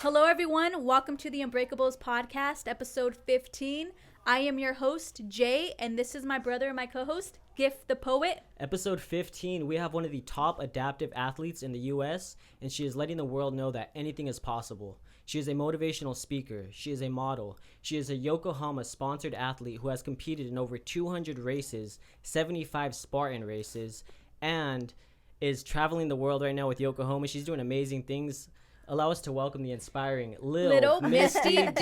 Hello, everyone. Welcome to the UnBreakables podcast, episode 15. I am your host, Jay, and this is my brother and my co-host, Gift the Poet. Episode 15, we have one of the top adaptive athletes in the U.S., and she is letting the world know that anything is possible. She is a motivational speaker. She is a model. She is a Yokohama-sponsored athlete who has competed in over 200 races, 75 Spartan races, and is traveling the world right now with Yokohama. She's doing amazing things. Allow us to welcome the inspiring little Misty Diaz.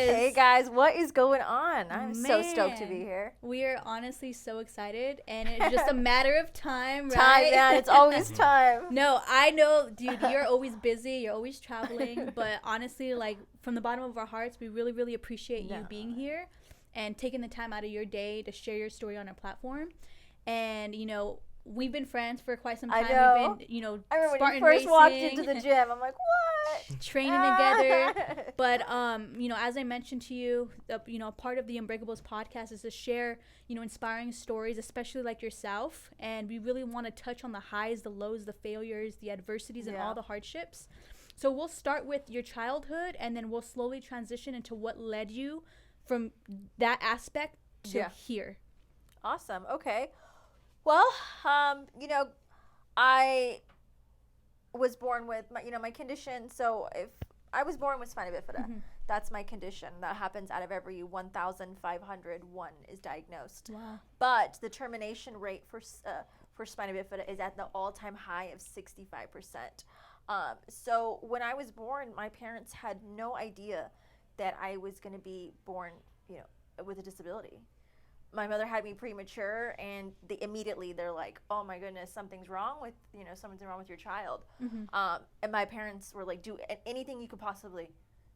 Hey guys, what is going on? I'm so stoked to be here. We are honestly so excited, and it's just a matter of time, right? Time, man. It's always time. No, I know, dude, you're always busy. You're always traveling. But honestly, like, from the bottom of our hearts, we really, really appreciate you being here and taking the time out of your day to share your story on our platform. And, you know, we've been friends for quite some time. I know. We've been, you know, I remember Spartan when you first walked racing, into the gym. I'm like, what? training together. But, you know, as I mentioned to you, you know, part of the UnBreakables podcast is to share, you know, inspiring stories, especially like yourself. And we really want to touch on the highs, the lows, the failures, the adversities, and all the hardships. So we'll start with your childhood, and then we'll slowly transition into what led you from that aspect to here. Awesome. Okay. Well, you know, I was born with my condition. So if I was born with spina bifida, that's my condition. That happens out of every 1,500, one is diagnosed. Wow. But the termination rate for spina bifida is at the all-time high of 65%. So when I was born, my parents had no idea that I was going to be born, you know, with a disability. My mother had me premature, and immediately they're like, "Oh my goodness, something's wrong with your child." And my parents were like, "Do anything you could possibly,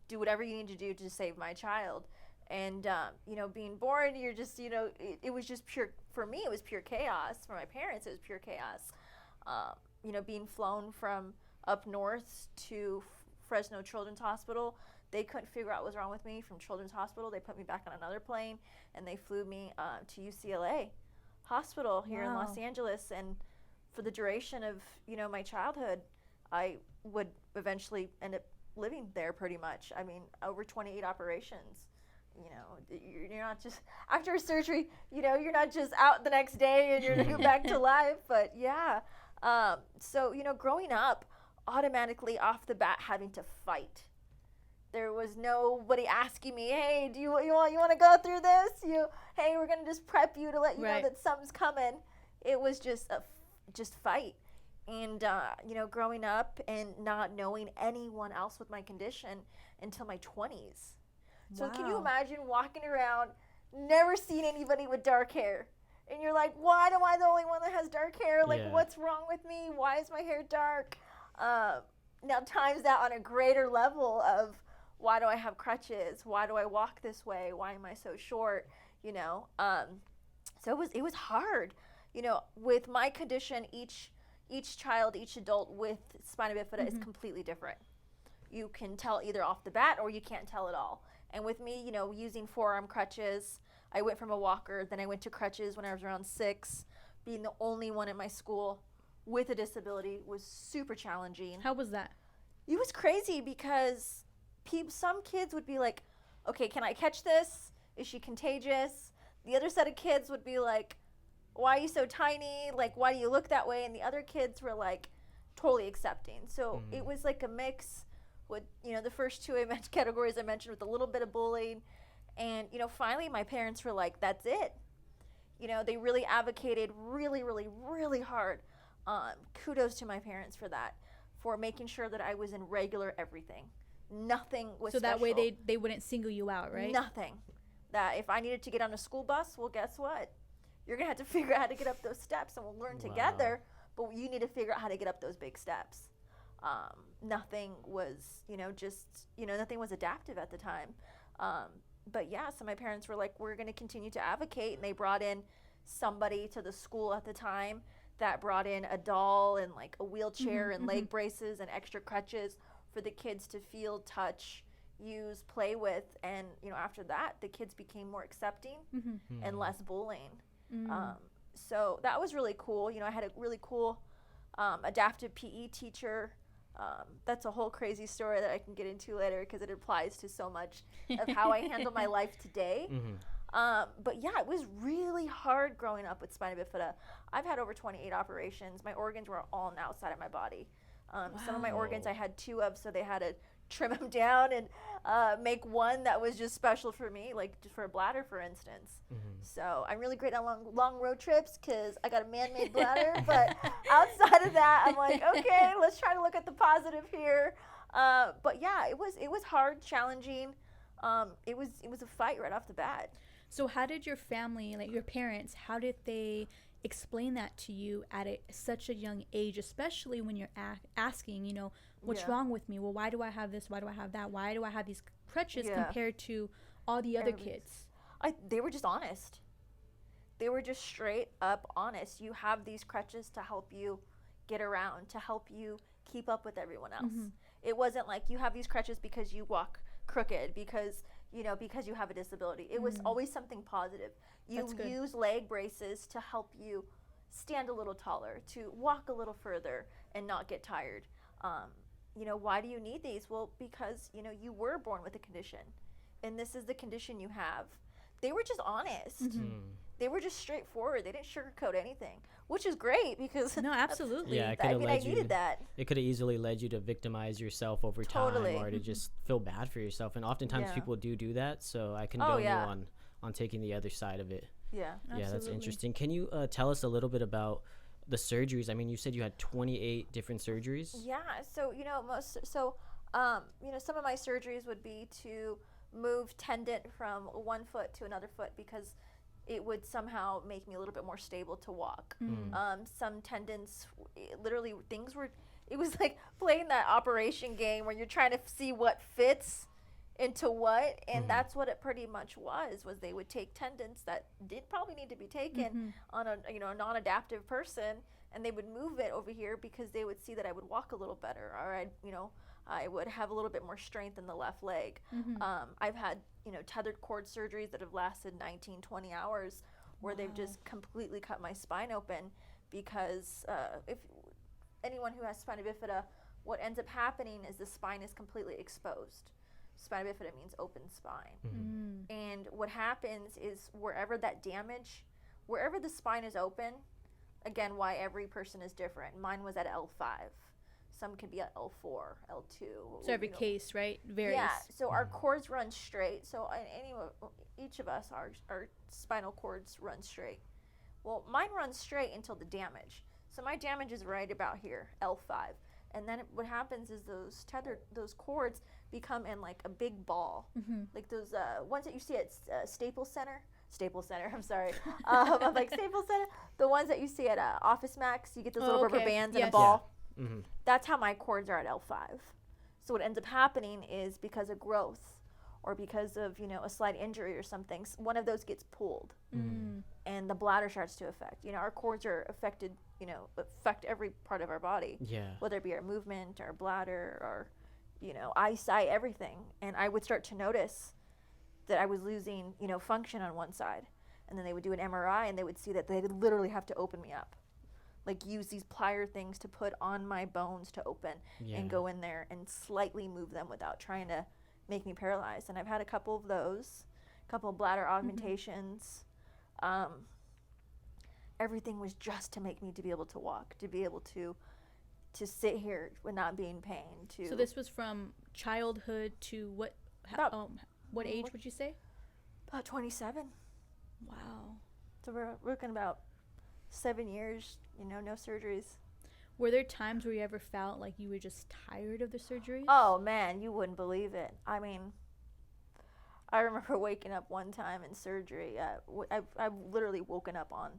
do whatever you need to do to save my child." And you know, being born, you're just, you know, it was just pure. For me, it was pure chaos. For my parents, it was pure chaos. You know, being flown from up north to Fresno Children's Hospital. They couldn't figure out what was wrong with me from Children's Hospital. They put me back on another plane, and they flew me to UCLA Hospital here in Los Angeles. And for the duration of, you know, my childhood, I would eventually end up living there pretty much. I mean, over 28 operations. You know, you're not just, after a surgery, you know, you're not just out the next day and you're back to life. But yeah, so, you know, growing up, automatically off the bat having to fight. There was nobody asking me, "Hey, do you want to go through this? Hey, we're gonna just prep you to let you know that something's coming." It was just just fight, and you know, growing up and not knowing anyone else with my condition until my 20s. So can you imagine walking around, never seeing anybody with dark hair, and you're like, "Why am I the only one that has dark hair? Like, what's wrong with me? Why is my hair dark?" Now times that on a greater level of, why do I have crutches? Why do I walk this way? Why am I so short? You know, so it was hard. You know, with my condition, each child, each adult with spina bifida is completely different. You can tell either off the bat, or you can't tell at all. And with me, you know, using forearm crutches, I went from a walker, then I went to crutches when I was around 6. Being the only one in my school with a disability was super challenging. How was that? It was crazy because some kids would be like, "Okay, can I catch this? Is she contagious?" The other set of kids would be like, "Why are you so tiny? Like, why do you look that way?" And the other kids were like totally accepting. So it was like a mix with, you know, the first two categories I mentioned, with a little bit of bullying. And, you know, finally my parents were like, "That's it." You know, they really advocated really, really, really hard. Kudos to my parents for that, for making sure that I was in regular everything. Nothing was so special. That way they wouldn't single you out, right? Nothing. That if I needed to get on a school bus, well, guess what? You're going to have to figure out how to get up those steps, and we'll learn together, but you need to figure out how to get up those big steps. Nothing was, you know, nothing was adaptive at the time. But yeah, so my parents were like, "We're going to continue to advocate," and they brought in somebody to the school at the time that brought in a doll and like a wheelchair and leg braces and extra crutches for the kids to feel, touch, use, play with. And, you know, after that, the kids became more accepting and less bullying. So that was really cool. You know, I had a really cool adaptive PE teacher That's a whole crazy story that I can get into later because it applies to so much of how I handle my life today. But yeah, it was really hard growing up with spina bifida. I've had over 28 operations. My organs were all on the outside of my body. Some of my organs I had 2 of, so they had to trim them down and make one that was just special for me, like for a bladder, for instance. So I'm really great on long road trips because I got a man-made bladder. But outside of that, I'm like, okay, let's try to look at the positive here. But yeah, it was hard, challenging. It was a fight right off the bat. So how did your family, like your parents, how did they explain that to you at such a young age, especially when you're asking, what's wrong with me? Well, why do I have this? Why do I have that? Why do I have these crutches compared to all the other kids? They were just honest. They were just straight up honest. You have these crutches to help you get around, to help you keep up with everyone else. It wasn't like you have these crutches because you walk crooked, because you have a disability. It was always something positive. You use leg braces to help you stand a little taller, to walk a little further and not get tired. Why do you need these? Well, because, you were born with a condition and this is the condition you have. They were just honest. They were just straightforward. They didn't sugarcoat anything, which is great because no, absolutely. Yeah, I needed that. It could have easily led you to victimize yourself over time, or to just feel bad for yourself. And oftentimes people do that. So I condone you on taking the other side of it. Yeah, yeah, that's interesting. Can you tell us a little bit about the surgeries? I mean, you said you had 28 different surgeries. Yeah. So some of my surgeries would be to move tendon from one foot to another foot because it would somehow make me a little bit more stable to walk. Some tendons, literally it was like playing that operation game where you're trying to see what fits into what, and that's what it pretty much was they would take tendons that did probably need to be taken on a a non-adaptive person, and they would move it over here because they would see that I would walk a little better, or I would have a little bit more strength in the left leg. I've had tethered cord surgeries that have lasted 19-20 hours where they've just completely cut my spine open because if anyone who has spina bifida, what ends up happening is the spine is completely exposed. Spina bifida means open spine. And what happens is wherever the spine is open, again, why every person is different. Mine was at L5. Some can be at L4, L2. So every case, right, varies. Yeah, so our cords run straight. So each of us, our spinal cords run straight. Well, mine runs straight until the damage. So my damage is right about here, L5. And then what happens is those cords become in like a big ball, like those ones that you see at Staples Center, I'm sorry, like Staples Center, the ones that you see at Office Max, you get those little rubber bands in a ball. That's how my cords are at L5. So what ends up happening is because of growth or because of a slight injury or something, one of those gets pulled and the bladder starts to affect. Our cords are affected, affect every part of our body, whether it be our movement, our bladder, or eyesight, everything. And I would start to notice that I was losing function on one side, and then they would do an MRI and they would see that they literally have to open me up, like use these plier things to put on my bones to open and go in there and slightly move them without trying to make me paralyzed. And I've had a couple of those, a couple of bladder augmentations. Everything was just to make me to be able to walk, to be able to sit here with not being in pain. So this was from childhood to what age would you say? About 27. Wow. So we're looking about 7 years, no surgeries. Were there times where you ever felt like you were just tired of the surgeries? Oh man, you wouldn't believe it. I mean, I remember waking up one time in surgery. I've literally woken up on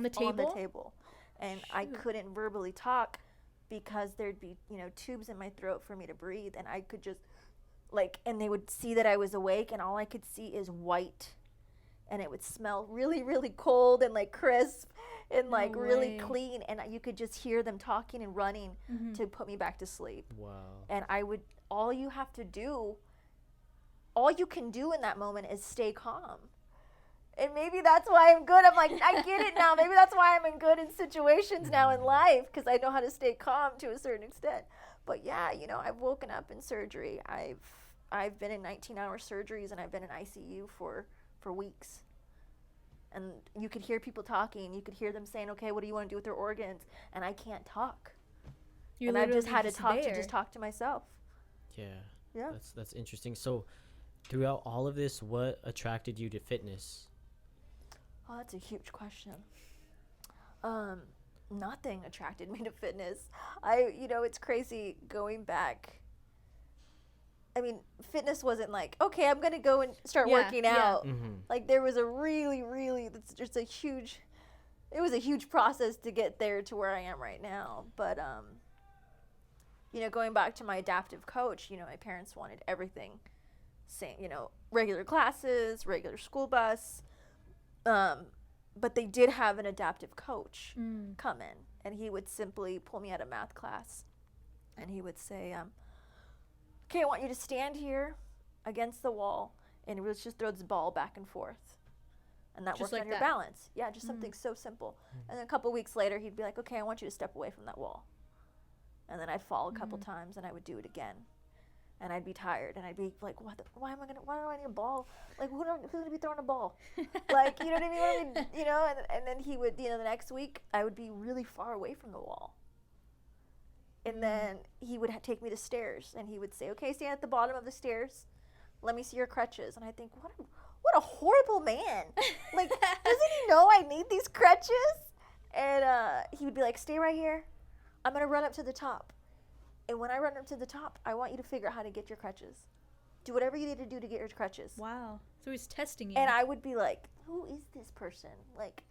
the table, and Shoot. I couldn't verbally talk because there'd be tubes in my throat for me to breathe, and I could just and they would see that I was awake, and all I could see is white, and it would smell really, really cold and crisp and really clean, and you could just hear them talking and running to put me back to sleep. Wow. And all you can do in that moment is stay calm. And maybe that's why I'm good. I'm like, I get it now. Maybe that's why I'm in good in situations now in life, because I know how to stay calm to a certain extent. But yeah, you know, I've woken up in surgery. I've been in 19-hour surgeries, and I've been in ICU for weeks. And you could hear people talking. You could hear them saying, okay, what do you want to do with their organs? And I can't talk. And I've just had to talk to myself. Yeah. That's interesting. So throughout all of this, what attracted you to fitness? Oh, that's a huge question. Nothing attracted me to fitness. You know, it's crazy going back. I mean, fitness wasn't like, okay, I'm going to go and start working out. Like, there was a it's just it was a huge process to get there to where I am right now. But, you know, going back to my adaptive coach, you know, my parents wanted everything same, you know, regular classes, regular school bus. But they did have an adaptive coach come in, and he would simply pull me out of math class, and he would say, okay, I want you to stand here against the wall, and let's just throw this ball back and forth. And that works on your balance. Yeah, just something so simple. And then a couple weeks later, he'd be like, okay, I want you to step away from that wall. And then I'd fall a couple times, and I would do it again. And I'd be tired, and I'd be like, why do I need a ball? Like, who's going to be throwing a ball? Like, you know what I mean? You know, and then he would, you know, the next week, I would be really far away from the wall. And then he would take me to stairs, and he would say, okay, stand at the bottom of the stairs. Let me see your crutches. And I think, what a horrible man. Like, doesn't he know I need these crutches? And he would be like, stay right here. I'm going to run up to the top. And when I run up to the top, I want you to figure out how to get your crutches. Do whatever you need to do to get your crutches. Wow. So he's testing you. And I would be like, who is this person? Like,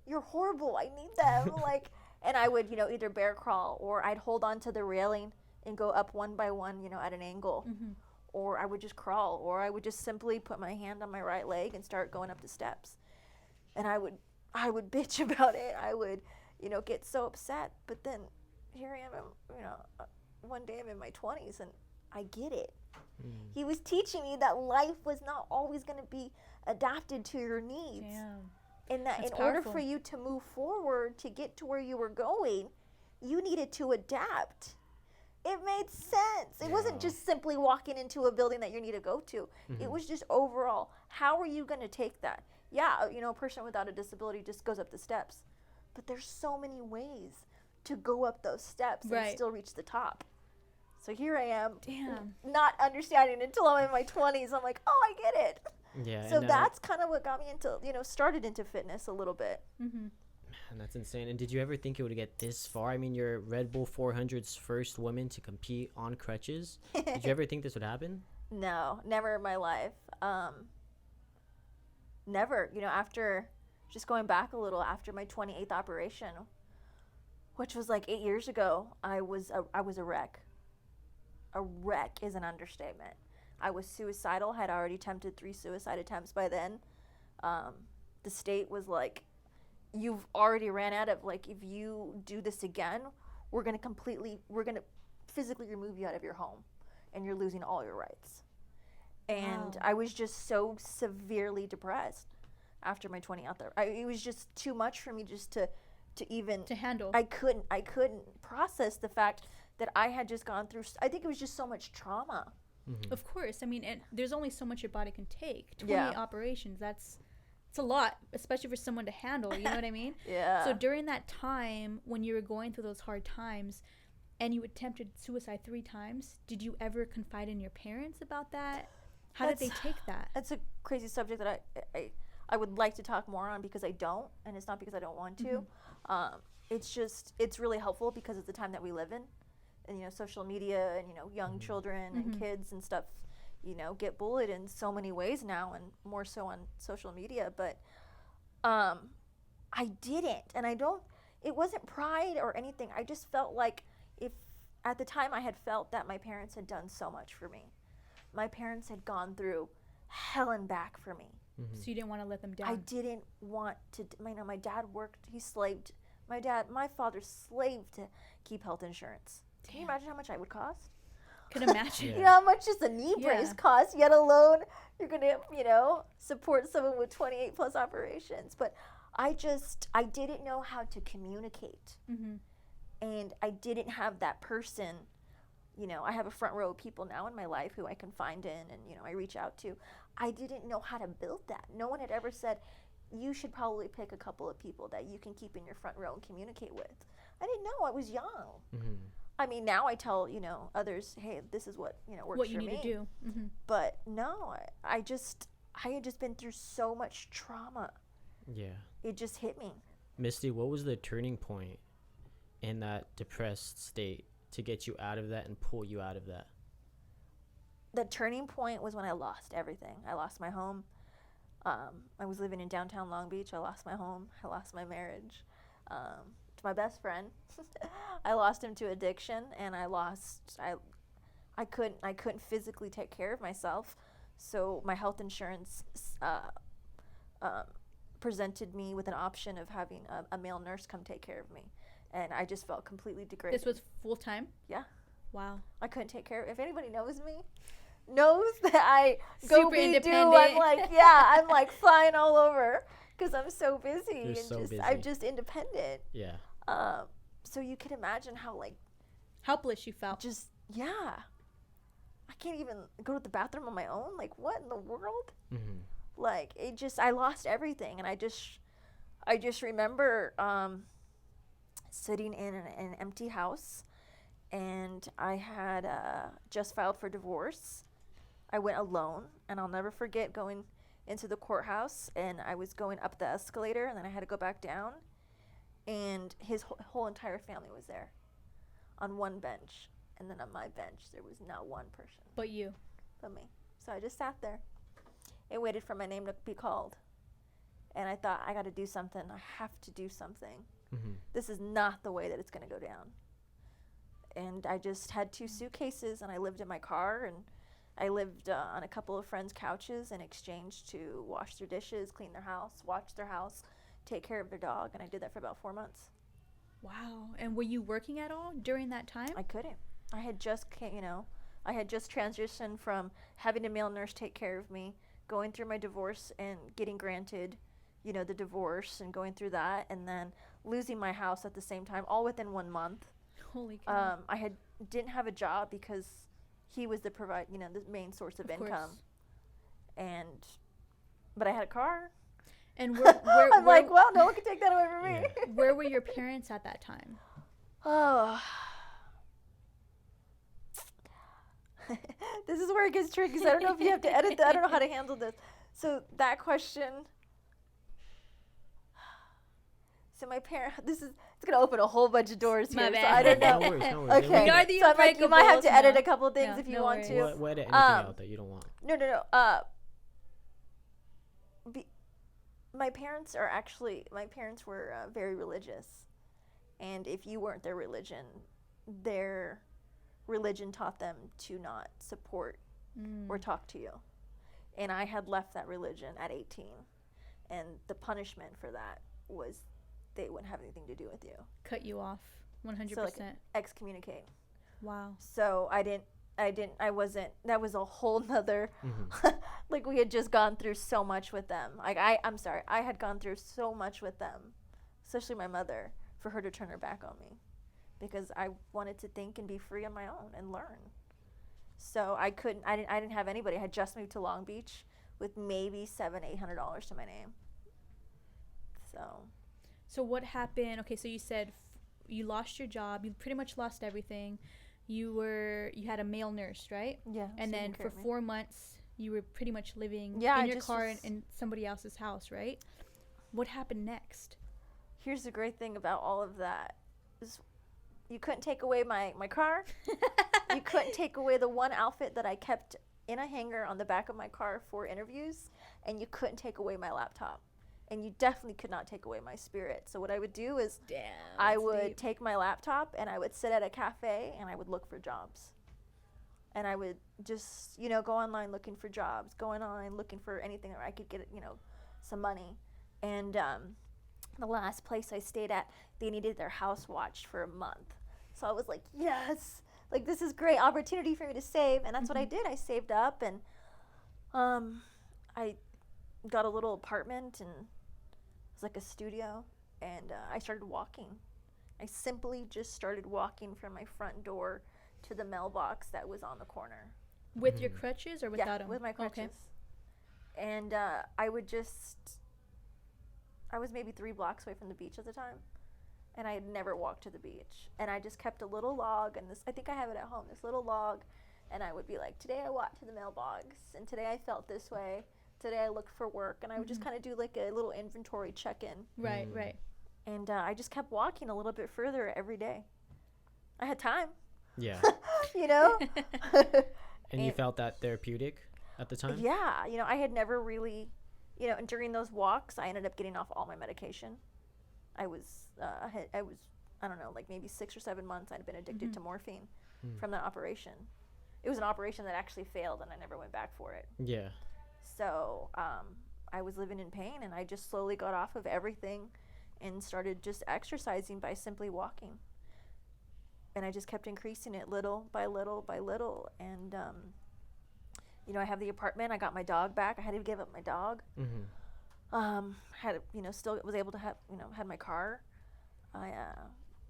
you're horrible. I need them. Like, and I would, you know, either bear crawl, or I'd hold on to the railing and go up one by one, you know, at an angle. Or I would just crawl, or I would just simply put my hand on my right leg and start going up the steps. And I would bitch about it. I would, you know, get so upset. But then here I am, you know, one day I'm in my 20s, and I get it. He was teaching me that life was not always going to be adapted to your needs. Damn. And that That's in order powerful. for you to move forward, to get to where you were going, you needed to adapt. It made sense. It wasn't just simply walking into a building that you need to go to. It was just overall, how are you going to take that? Yeah, you know, a person without a disability just goes up the steps. But there's so many ways to go up those steps and still reach the top. So here I am, not understanding until I'm in my 20s. I'm like, oh, I get it. Yeah. So that's kind of what got me into, you know, started into fitness a little bit. Man, that's insane. And did you ever think it would get this far? I mean, you're Red Bull 400's first woman to compete on crutches. Did you ever think this would happen? No, never in my life. Never. You know, after, just going back a little, after my 28th operation, which was like 8 years ago, I was a wreck. A wreck is an understatement. I was suicidal, had already attempted 3 suicide attempts by then. The state was like, you've already ran out of, like, if you do this again, we're going to physically remove you out of your home, and you're losing all your rights. And I was just so severely depressed after my 20th. It was just too much for me just to handle. I couldn't process the fact that I had just gone through. I think it was just so much trauma. Of course. I mean, and there's only so much your body can take. 28 operations, it's a lot, especially for someone to handle, you know what I mean? Yeah. So during that time when you were going through those hard times and you attempted suicide 3 times, did you ever confide in your parents about that? How did they take that? That's a crazy subject that I would like to talk more on, because I don't, and it's not because I don't want to. It's really helpful because of the time that we live in. And, you know, social media and, you know, young children and kids and stuff, you know, get bullied in so many ways now, and more so on social media. But I didn't. And it wasn't pride or anything. I just felt like, if at the time I had felt that my parents had done so much for me. My parents had gone through hell and back for me. So you didn't want to let them down? I didn't want to. My dad worked. He slaved. My father slaved to keep health insurance. Damn. Can you imagine how much I would cost? Could imagine. You know how much just a knee brace costs, yet alone you're going to, you know, support someone with 28 plus operations. But I didn't know how to communicate. And I didn't have that person you know, I have a front row of people now in my life who I confide in and, you know, I reach out to. I didn't know how to build that. No one had ever said, you should probably pick a couple of people that you can keep in your front row and communicate with. I didn't know. I was young. Mm-hmm. I mean, now I tell, you know, others, hey, this is what, you know, works what you for need me. to do. Mm-hmm. But no, I had just been through so much trauma. Yeah. It just hit me. Misty, what was the turning point in that depressed state to get you out of that and pull you out of that? The turning point was when I lost everything. I lost my home. I was living in downtown Long Beach. I lost my home. I lost my marriage to my best friend. I lost him to addiction, and I couldn't physically take care of myself. So my health insurance presented me with an option of having a male nurse come take care of me, and I just felt completely degraded. This was full time? Yeah. Wow. I couldn't take care of. If anybody knows me, knows that I go Super be independent. do. I'm like, yeah, I'm like flying all over because I'm so busy. You're and so just, busy. I'm just independent. Yeah. So you can imagine how like Helpless you felt. just yeah. I can't even go to the bathroom on my own. Like what in the world? Mm-hmm. Like it just I lost everything, and I just remember sitting in an empty house, and I had just filed for divorce. I went alone, and I'll never forget going into the courthouse, and I was going up the escalator, and then I had to go back down, and his whole entire family was there on one bench, and then on my bench there was not one person But you. but me. So I just sat there and waited for my name to be called, and I thought, I got to do something. I have to do something. Mm-hmm. This is not the way that it's going to go down. And I just had 2 suitcases, and I lived in my car, and I lived on a couple of friends' couches in exchange to wash their dishes, clean their house, watch their house, take care of their dog, and I did that for about 4 months. Wow. And were you working at all during that time? I couldn't. I had just, I had just transitioned from having a male nurse take care of me, going through my divorce and getting granted, the divorce and going through that, and then losing my house at the same time, all within 1 month. Holy cow. I didn't have a job because he was the the main source of income. But I had a car. And where I'm like, well, no one can take that away from me. Yeah. where were your parents at that time? Oh. This is where it gets tricky, so I don't know if you have to edit that. I don't know how to handle this. So that question. So my it's going to open a whole bunch of doors My here, so bad. I don't know. No worries, no worries. Okay. We are the So I'm like, you might have to Unbreakables, edit no. a couple things No, if you no want worries. to. What edit anything out that you don't want? No. My parents were very religious. And if you weren't their religion taught them to not support or talk to you. And I had left that religion at 18. And the punishment for that was they wouldn't have anything to do with you. Cut you off 100%. So like excommunicate. Wow. So that was a whole nother, like we had just gone through so much with them. Like I'm sorry, I had gone through so much with them, especially my mother, for her to turn her back on me because I wanted to think and be free on my own and learn. So I didn't have anybody. I had just moved to Long Beach with maybe $700-800 to my name. So what happened? Okay, so you said you lost your job. You pretty much lost everything. You had a male nurse, right? Yeah. And then for 4 months, you were pretty much living in your car in somebody else's house, right? What happened next? Here's the great thing about all of that is you couldn't take away my car. You couldn't take away the one outfit that I kept in a hanger on the back of my car for interviews, and you couldn't take away my laptop. And you definitely could not take away my spirit. So what I would do is I would take my laptop and I would sit at a cafe and I would look for jobs. And I would just, go online looking for jobs, go online looking for anything where I could get, some money. And the last place I stayed at, they needed their house watched for a month. So I was like, yes, like this is great opportunity for me to save. And that's what I did. I saved up and I got a little apartment and it was like a studio, and I started walking. I simply just started walking from my front door to the mailbox that was on the corner. With your crutches or without them? With my crutches. Okay. And I was maybe 3 blocks away from the beach at the time, and I had never walked to the beach. And I just kept a little log, and I think I have it at home, this little log, and I would be like, today I walked to the mailbox, and today I felt this way, today I looked for work, and I would just kind of do like a little inventory check-in. Right, right. And I just kept walking a little bit further every day. I had time. Yeah. You know? And you felt that therapeutic at the time? Yeah. You know, I had never really, you know, and during those walks, I ended up getting off all my medication. I was, I don't know, like maybe 6 or 7 months I'd been addicted to morphine from that operation. It was an operation that actually failed, and I never went back for it. Yeah. So I was living in pain, and I just slowly got off of everything and started just exercising by simply walking. And I just kept increasing it little by little by little. And, you know, I have the apartment. I got my dog back. I had to give up my dog. Had, you know, still was able to have, you know, had my car. I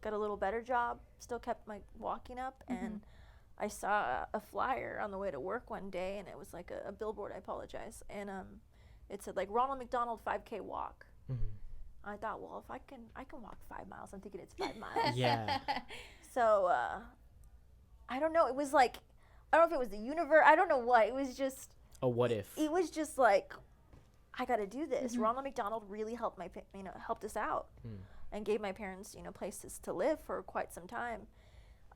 got a little better job. Still kept my walking up. And I saw a flyer on the way to work one day, and it was like a billboard. I apologize. And it said like Ronald McDonald 5K walk. I thought, well, if I can walk 5 miles. I'm thinking it's 5 miles. Yeah. So, I don't know. It was like, I don't know if it was the universe. I don't know what. It was just. A what if? It was just like, I got to do this. Ronald McDonald really helped helped us out, and gave my parents, you know, places to live for quite some time.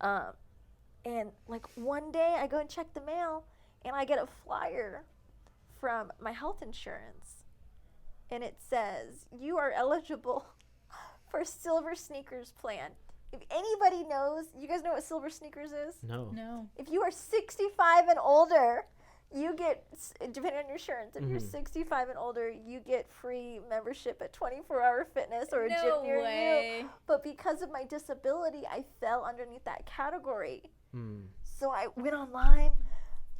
And like one day, I go and check the mail, and I get a flyer from my health insurance, and it says, "You are eligible for Silver Sneakers plan." If anybody knows, you guys know what Silver Sneakers is? No. No. If you are 65 and older, you get, depending on your insurance, if you're 65 and older, you get free membership at 24-Hour Fitness or a gym near you. But because of my disability, I fell underneath that category. So I went online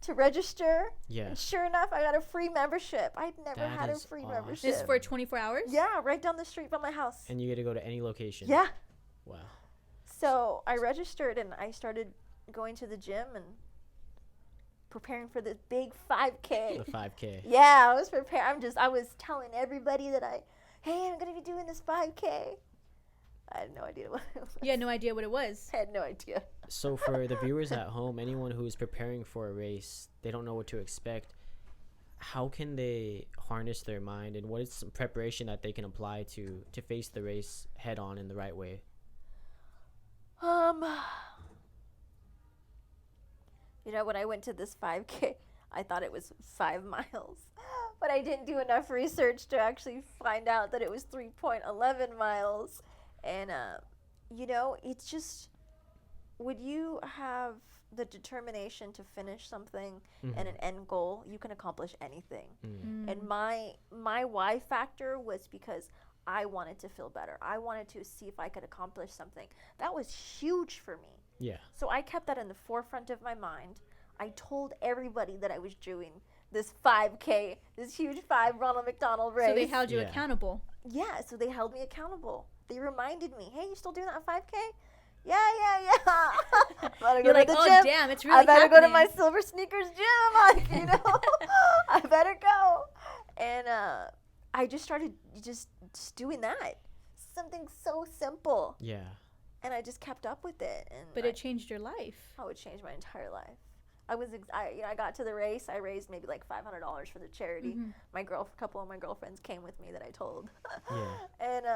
to register. Yeah. And sure enough, I got a free membership. I'd never had a free membership. This is for 24 hours? Yeah, right down the street from my house. And you get to go to any location. Yeah. Wow. So I registered, and I started going to the gym and preparing for this big 5K. The 5K. Yeah, I was prepared. I was telling everybody that hey, I'm going to be doing this 5K. I had no idea what it was. You had no idea what it was? I had no idea. So for the viewers at home, anyone who is preparing for a race, they don't know what to expect. How can they harness their mind, and what is some preparation that they can apply to face the race head on in the right way? You know, when I went to this 5K, I thought it was 5 miles, but I didn't do enough research to actually find out that it was 3.11 miles. And, you know, it's just, when you have the determination to finish something and an end goal, you can accomplish anything. And my why factor was because I wanted to feel better. I wanted to see if I could accomplish something. That was huge for me. Yeah. So I kept that in the forefront of my mind. I told everybody that I was doing this 5K, this huge 5 Ronald McDonald race. So they held you accountable. Yeah, so they held me accountable. They reminded me, hey, you still doing that 5K? Yeah. You're like, oh, gym. Damn, it's really I better happening. go to my Silver Sneakers gym. Like, you know, I better go. And I just started just doing that. Something so simple. Yeah. And I just kept up with it. And But it changed your life. Oh, it changed my entire life. I got to the race. I raised maybe like $500 for the charity. A couple of my girlfriends came with me that I told. Yeah. And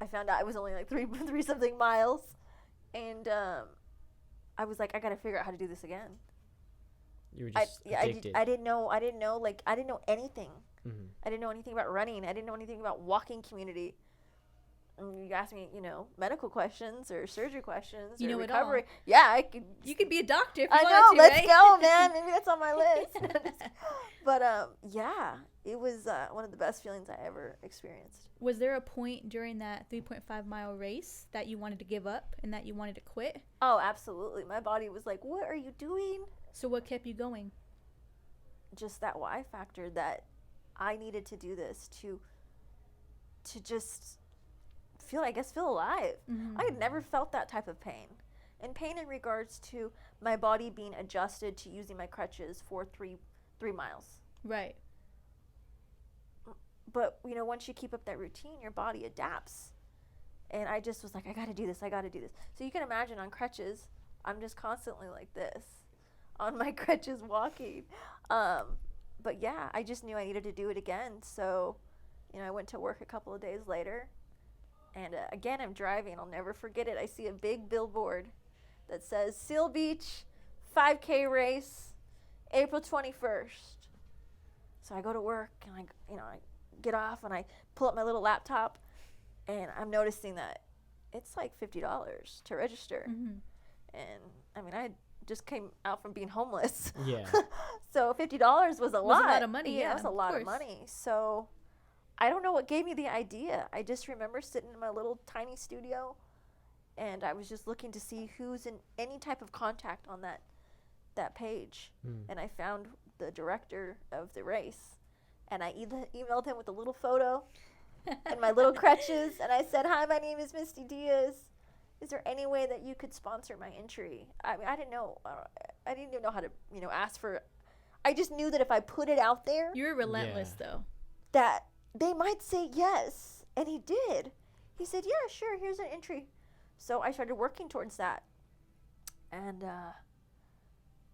I found out it was only like three something miles, and I was like, I gotta figure out how to do this again. You were just addicted. I didn't know anything. I didn't know anything about running. I didn't know anything about walking community. And you asked me, you know, medical questions or surgery questions you or know recovery. It all. Yeah, I could. You could be a doctor if you I wanted know. to, Let's right? go, man. Maybe that's on my list. But yeah, it was one of the best feelings I ever experienced. Was there a point during that 3.5 mile race that you wanted to give up and that you wanted to quit? Oh, absolutely. My body was like, "What are you doing?" So what kept you going? Just that why factor, that I needed to do this to just feel alive. I had never felt that type of pain. In pain in regards to my body being adjusted to using my crutches for three miles. Right. But, you know, once you keep up that routine, your body adapts. And I just was like, I got to do this. So you can imagine on crutches, I'm just constantly like this on my crutches walking. But yeah, I just knew I needed to do it again. So, you know, I went to work a couple of days later. And again, I'm driving. I'll never forget it. I see a big billboard that says Seal Beach 5K race, April 21st. So I go to work and I get off and I pull up my little laptop and I'm noticing that it's like $50 to register. Mm-hmm. And I mean, I just came out from being homeless. Yeah. So $50 was a lot of money. Yeah, it was a lot of money. So I don't know what gave me the idea. I just remember sitting in my little tiny studio and I was just looking to see who's in any type of contact on that page. And I found the director of the race and I emailed him with a little photo and my little crutches and I said, "Hi, my name is Misty Diaz. Is there any way that you could sponsor my entry?" I mean, I didn't know. I didn't even know how to, you know, ask for. I just knew that if I put it out there, You're relentless, though. that they might say yes. And he did. He said, "Yeah, sure. Here's an entry." So I started working towards that. And,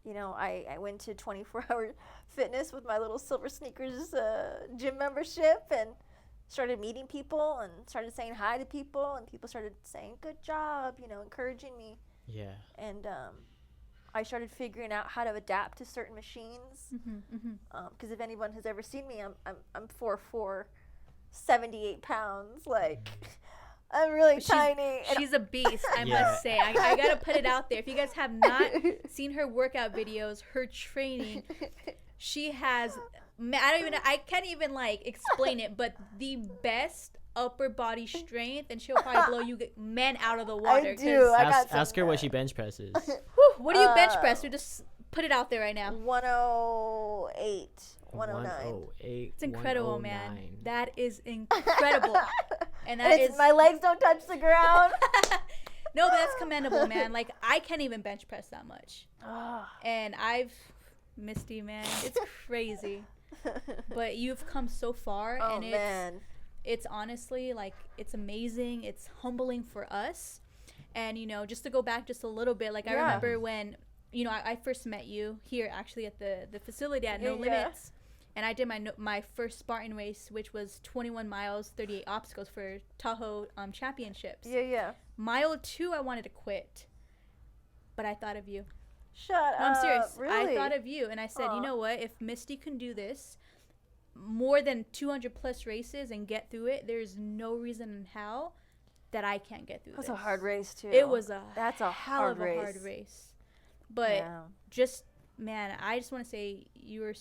you know, I went to 24-hour fitness with my little Silver Sneakers gym membership and started meeting people and started saying hi to people. And people started saying, "Good job," you know, encouraging me. Yeah. And I started figuring out how to adapt to certain machines. Because if anyone has ever seen me, I'm 4'4", 78 pounds. Like, I'm really tiny. She's a beast, I must say. I gotta put it out there. If you guys have not seen her workout videos, her training, she has, I can't even like explain it, but the best upper body strength, and she'll probably blow you men out of the water. I do. Ask her what she bench presses. What do you bench press? We just put it out there right now. 108, 109. 108. It's incredible, 109. man. That is incredible. And that is my legs don't touch the ground. no, but that's commendable, man. Like, I can't even bench press that much. And Misty, man, it's crazy. But you've come so far, and it's honestly, like, it's amazing. It's humbling for us. And, you know, just to go back just a little bit, like, I remember when, you know, I first met you here, actually, at the facility at No Limits. And I did my first Spartan race, which was 21 miles, 38 obstacles for Tahoe championships. Mile 2, I wanted to quit. But I thought of you. Shut up. I'm serious. Really? I thought of you. And I said, you know what? If Misty can do this, more than 200 plus races and get through it, there's no reason in hell that I can't get through this. That's a hard race, too. It was That's a hell hard of a race. hard race. But just, man, I just want to say you're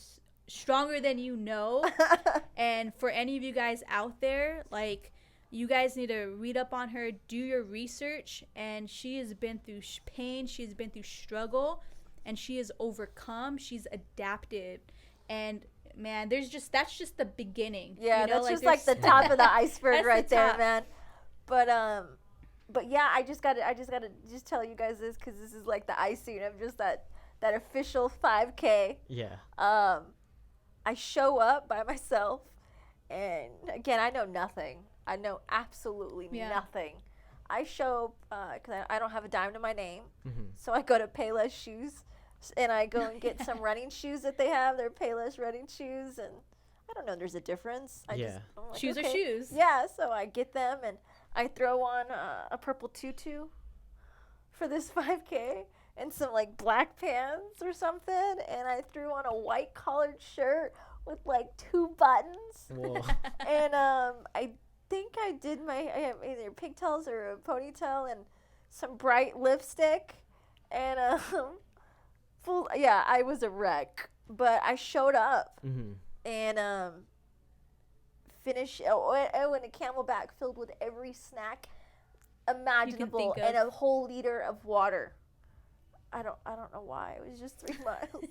stronger than you know. And for any of you guys out there, like, you guys need to read up on her, do your research, and she has been through pain, she's been through struggle, and she has overcome, she's adapted. And man, that's just the beginning. Yeah, you know? that's just like the top of the iceberg right there, man. But yeah, I just gotta tell you guys this, because this is like the icing of just that official 5K. Yeah. I show up by myself, and again, I know nothing. I know absolutely nothing. I show up because I don't have a dime to my name, so I go to Payless Shoes, and I go and get some running shoes that they have. They're Payless running shoes, and I don't know. There's a difference. I'm like, shoes are shoes. Yeah, so I get them, and I throw on a purple tutu for this 5K and some like black pants or something, and I threw on a white collared shirt with like 2 buttons. Whoa. And I think I have either pigtails or a ponytail and some bright lipstick, and I was a wreck, but I showed up and finished and a camelback filled with every snack imaginable and a whole liter of water. I don't know why. It was just 3 miles.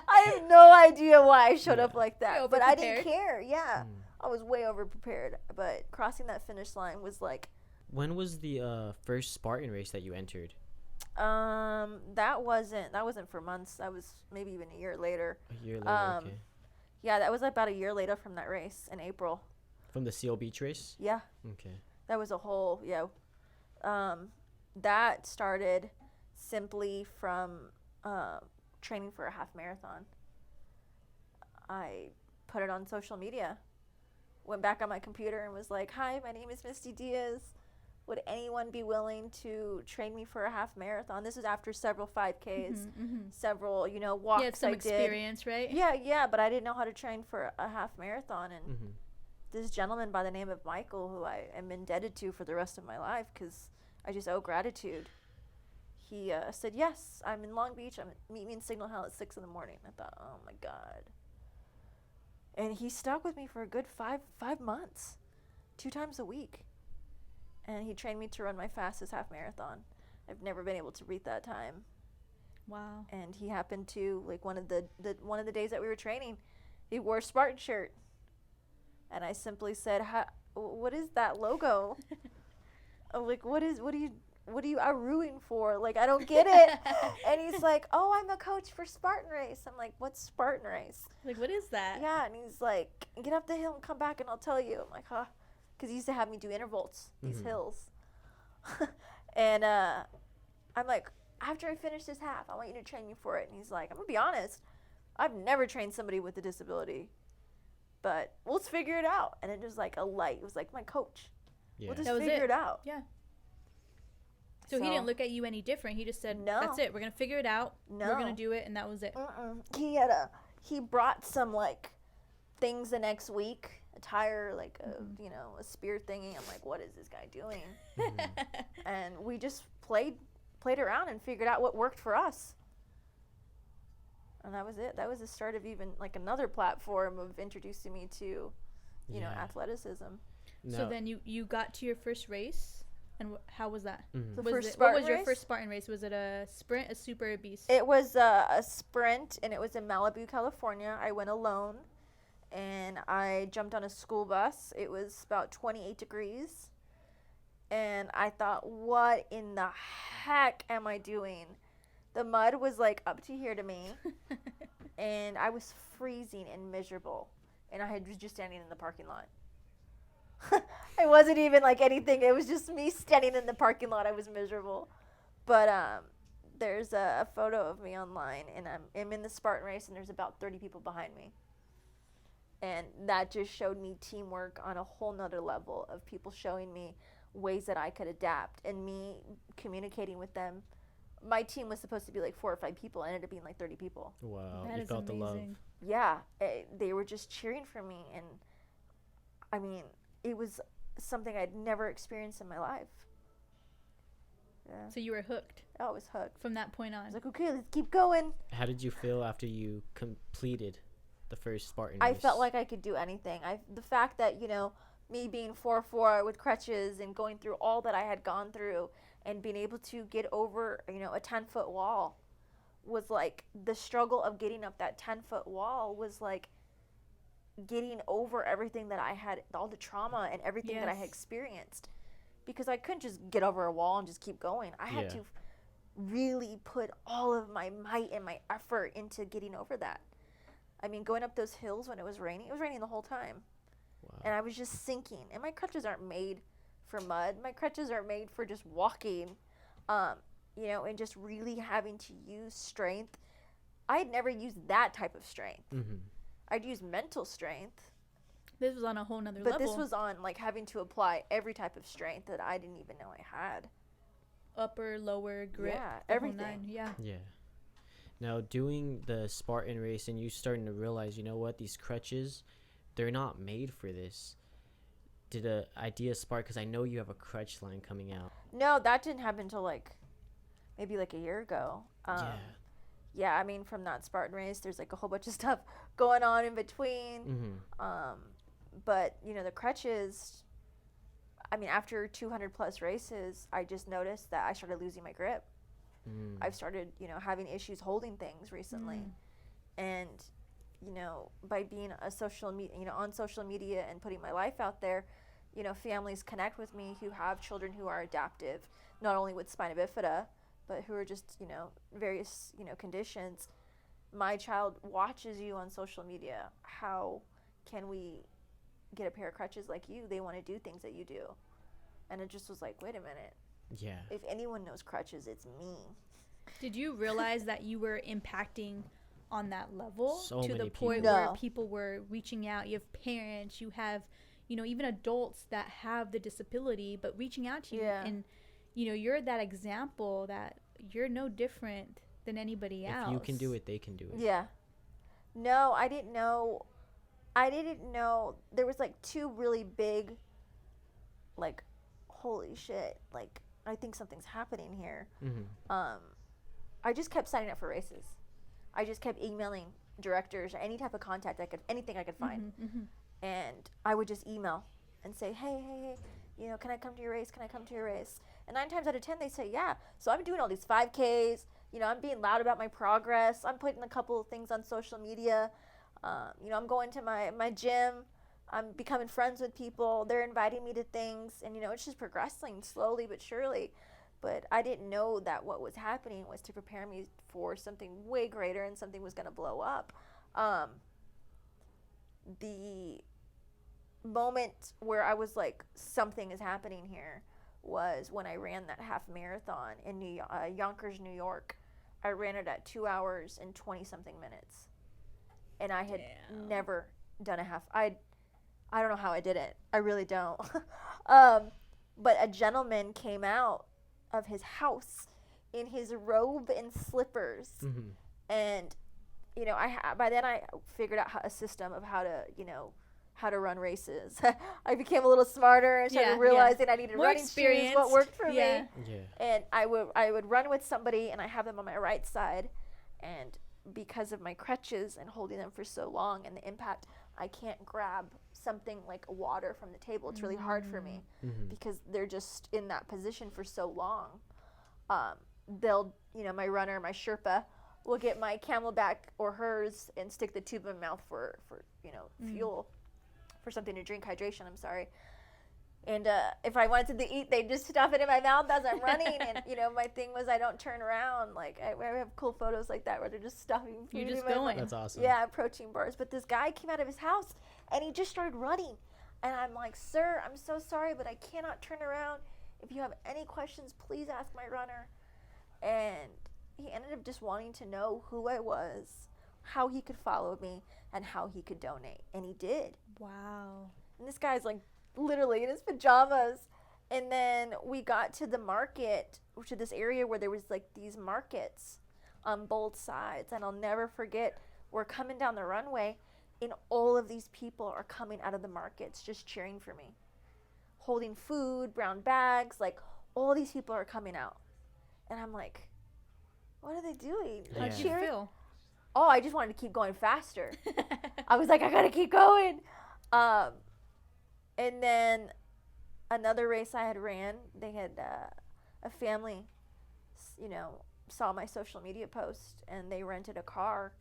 I have no idea why I showed up like that, but I didn't care. Yeah. I was way over prepared, but crossing that finish line was like. When was the first Spartan race that you entered? That wasn't for months. That was maybe even a year later. A year later, okay. Yeah, that was about a year later from that race in April. From the Seal Beach race? Yeah. Okay. That was a whole, that started simply from training for a half marathon. I put it on social media, went back on my computer and was like, hi, my name is Misty DIAZ. Would anyone be willing to train me for a half marathon? This is after several 5Ks, several, walks You had some I did. experience, right? Yeah, but I didn't know how to train for a half marathon. And Mm-hmm. this gentleman by the name of Michael, who I am indebted to for the rest of my life because I just owe gratitude, he said, yes, I'm in Long Beach. Meet me in Signal Hill at 6 in the morning. I thought, oh, my God. And he stuck with me for a good five months, 2 times a week. And he trained me to run my fastest half marathon. I've never been able to beat that time. Wow. And he happened to, like, one of the days that we were training, he wore a Spartan shirt. And I simply said, what is that logo? I'm like, what are you rooting for? Like, I don't get it. And he's like, oh, I'm a coach for Spartan Race. I'm like, what's Spartan Race? Like, what is that? Yeah, and he's like, get up the hill and come back and I'll tell you. I'm like, huh? Because he used to have me do intervals, these hills. And I'm like, after I finish this half, I want you to train me for it. And he's like, I'm going to be honest, I've never trained somebody with a disability. But let's figure it out. And it was like a light. It was like my coach. Yeah. We'll just That was figure it. it out. Yeah. So he didn't look at you any different. He just said, No. that's it. We're going to figure it out. No. We're going to do it. And that was it. He brought some like things the next week, a tire, like a spear thingy. I'm like, what is this guy doing? And we just played around and figured out what worked for us. And that was it. That was the start of even like another platform of introducing me to, athleticism. No. So then you got to your first race. And how was that? The What first was your race? first Spartan race? Was it a sprint, a super, or a beast? It was a sprint, and it was in Malibu, California. I went alone, and I jumped on a school bus. It was about 28 degrees, and I thought, what in the heck am I doing? The mud was like up to here to me, and I was freezing and miserable, and I was just standing in the parking lot. It wasn't even like anything. It was just me standing in the parking lot. I was miserable. But there's a photo of me online, and I'm in the Spartan race, and there's about 30 people behind me. And that just showed me teamwork on a whole nother level of people showing me ways that I could adapt and me communicating with them. My team was supposed to be like 4 or 5 people. It ended up being like 30 people. Wow. That You is felt the love. amazing. Yeah, they were just cheering for me. And I mean, it was something I'd never experienced in my life. Yeah. So you were hooked I was hooked. from that point I on. was like, okay, let's keep going. How did you feel after you completed the first Spartan I race? felt like I could do anything. The fact that, me being 4'4" with crutches and going through all that I had gone through and being able to get over, a 10-foot wall was like the struggle of getting up that 10-foot wall was like getting over everything that I had, all the trauma and everything that I had Yes. experienced. Because I couldn't just get over a wall and just keep going. I had to really put all of my might and my effort into getting over that. I mean, going up those hills when it was raining the whole time. Wow. And I was just sinking. And my crutches aren't made for mud. My crutches are made for just walking, and just really having to use strength. I had never used that type of strength. Mm-hmm. I'd use mental strength. This was on a whole nother But level. this was on, like, having to apply every type of strength that I didn't even know I had. upper, lower, grip. Yeah, the whole everything. nine. Yeah. Yeah. Now, doing the Spartan race and you starting to realize, you know what, these crutches, they're not made for this. Did an idea spark? Because I know you have a crutch line coming out. No, that didn't happen until, maybe, a year ago. Yeah, I mean, from that Spartan race, there's, a whole bunch of stuff going on in between. Mm-hmm. But, the crutches, I mean, after 200-plus races, I just noticed that I started losing my grip. I've started, having issues holding things recently. And, by being on social media and putting my life out there, families connect with me who have children who are adaptive, not only with spina bifida, but who are just, various, conditions. My child watches you on social media. How can we get a pair of crutches like you? They want to do things that you do. And it just was like, wait a minute. Yeah. If anyone knows crutches, it's me. Did you realize that you were impacting on that level So to many the point people. where No. people were reaching out? You have parents, you have, even adults that have the disability, but reaching out to you. Yeah. And, you're that example that you're no different than anybody else. If you can do it, they can do it. Yeah. No, I didn't know. There was like two really big, like, holy shit, like, I think something's happening here. Mm-hmm. I just kept signing up for races. I just kept emailing directors, any type of contact anything I could find. And I would just email and say, hey, can I come to your race? Can I come to your race? And 9 times out of 10, they say, yeah. So I'm doing all these 5Ks. I'm being loud about my progress. I'm putting a couple of things on social media. I'm going to my gym. I'm becoming friends with people. They're inviting me to things. And, it's just progressing slowly but surely. But I didn't know that what was happening was to prepare me for something way greater and something was going to blow up. The moment where I was like, something is happening here, was when I ran that half marathon in Yonkers, New York. I ran it at 2 hours and 20 something minutes. And I had never done a half. I don't know how I did it. I really don't. But a gentleman came out of his house in his robe and slippers. Mm-hmm. And, by then I figured out a system of how to run races. I became a little smarter and started realizing I needed more running shoes, what worked for me. Yeah. And I would run with somebody, and I have them on my right side. And because of my crutches and holding them for so long and the impact, I can't grab something like water from the table. It's really hard for me because they're just in that position for so long. They'll, my runner, my Sherpa, will get my Camelback or hers and stick the tube in my mouth for fuel, for something to drink, hydration, I'm sorry. And if I wanted to eat, they'd just stuff it in my mouth as I'm running. And, my thing was I don't turn around. Like, I have cool photos like that where they're just stuffing food You're just in my going. mouth. That's awesome. Yeah, protein bars. But this guy came out of his house, and he just started running. And I'm like, sir, I'm so sorry, but I cannot turn around. If you have any questions, please ask my runner. And he ended up just wanting to know who I was, how he could follow me, and how he could donate. And he did. Wow. And this guy's like literally in his pajamas. And then we got to the market, to this area where there was like these markets on both sides. And I'll never forget, we're coming down the runway, and all of these people are coming out of the markets just cheering for me, holding food, brown bags. Like, all these people are coming out. And I'm like, what are they doing? Yeah. How'd you feel? Oh, I just wanted to keep going faster. I was like, I gotta keep going. And then another race I had ran, they had a family, saw my social media post, and they rented a car,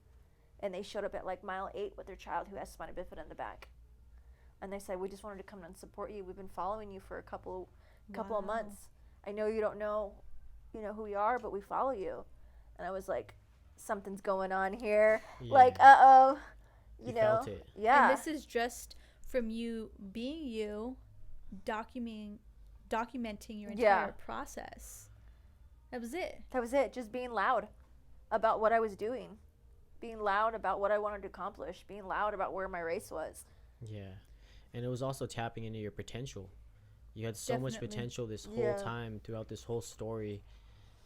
and they showed up at like mile 8 with their child who has spina bifida in the back. And they said, we just wanted to come and support you. We've been following you for a couple of months. I know you don't know, who we are, but we follow you. And I was like, something's going on here. Yeah. Like, uh-oh. You felt it. Yeah. And this is just from you being you, documenting your entire process. That was it. That was it. Just being loud about what I was doing. Being loud about what I wanted to accomplish. Being loud about where my race was. Yeah. And it was also tapping into your potential. You had so much Definitely. potential this whole time throughout this whole story.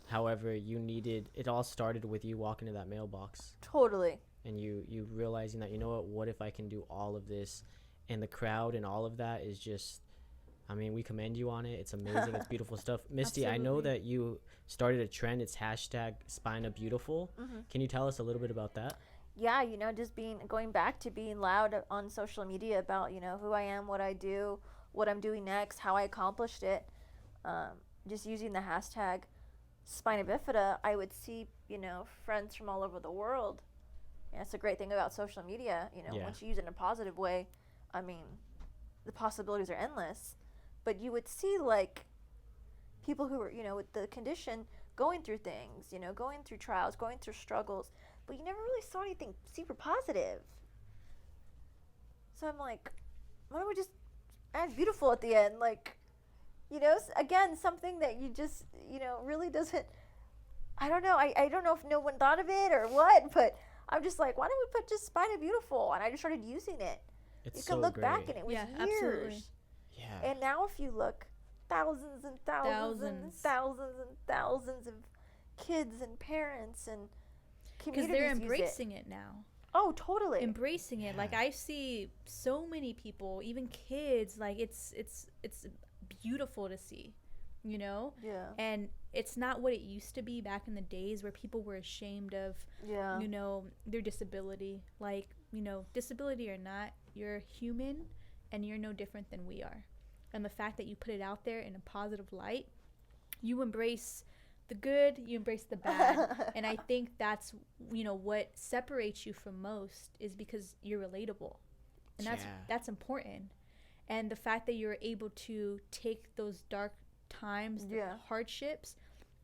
However, it all started with you walking to that mailbox. Totally. And you realizing that, what if I can do all of this? And the crowd and all of that is just, we commend you on it. It's amazing. It's beautiful stuff. Misty, I know that you started a trend. It's #SpinaBeautiful. Can you tell us a little bit about that? Yeah, just going back to being loud on social media about, who I am, what I do, what I'm doing next, how I accomplished it. Just using the hashtag spina bifida, I would see, friends from all over the world. That's a great thing about social media. Once you use it in a positive way, the possibilities are endless. But you would see, like, people who were, with the condition going through things, you know, going through trials, going through struggles, but you never really saw anything super positive. So I'm like, why don't we just add beautiful at the end? Like, you know, again, something that you just, you know, really doesn't, I don't know. I don't know if no one thought of it or what, but I'm just like, why don't we put just find it beautiful? And I just started using it. It's you so can look great. back and it was years. Absolutely. Yeah. And now if you look, thousands and thousands and thousands and thousands of kids and parents and Because communities they're use embracing it now. Oh, totally. Embracing it. Like, I see so many people, even kids, like, it's beautiful to see, you know? Yeah. And it's not what it used to be back in the days where people were ashamed of, Yeah. you know, their disability. Like, you know, disability or not, you're human and you're no different than we are. And the fact that you put it out there in a positive light, you embrace the good, you embrace the bad. And I think that's, you know, what separates you from most is because you're relatable. And that's important. And the fact that you're able to take those dark times, the hardships,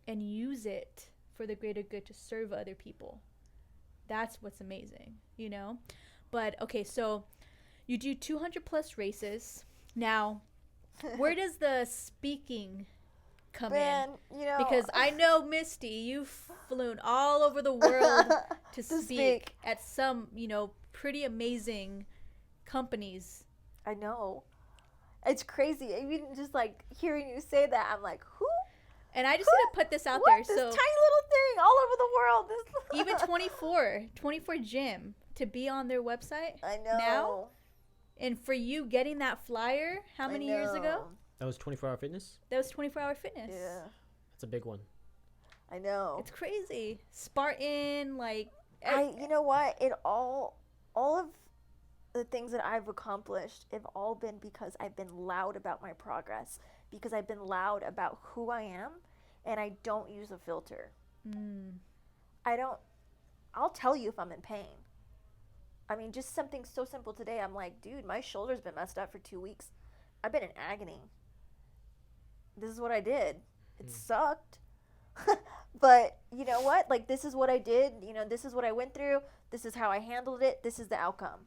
and use it for the greater good to serve other people. That's what's amazing, you know? But okay, so you do 200 plus races. Now, where does the speaking come in? You know, Because I know, Misty, you've flown all over the world to speak at some, you know, pretty amazing companies. I know. It's crazy. Even just like hearing you say that, I'm like, who? And I just need to put this out there. This So tiny little thing all over the world. even 24 Gym to be on their website. I know. Now, and for you getting that flyer, how many years ago? That was 24 Hour Fitness? That was 24-hour fitness. Yeah. That's a big one. I know. It's crazy. Spartan, like. You know what? It all of the things that I've accomplished have all been because I've been loud about my progress, because I've been loud about who I am, and I don't use a filter. I'll tell you if I'm in pain. I mean, just something so simple today. I'm like, dude, my shoulder's been messed up for 2 weeks. I've been in agony. This is what I did. It sucked. But you know what? Like, this is what I did. You know, this is what I went through. This is how I handled it. This is the outcome.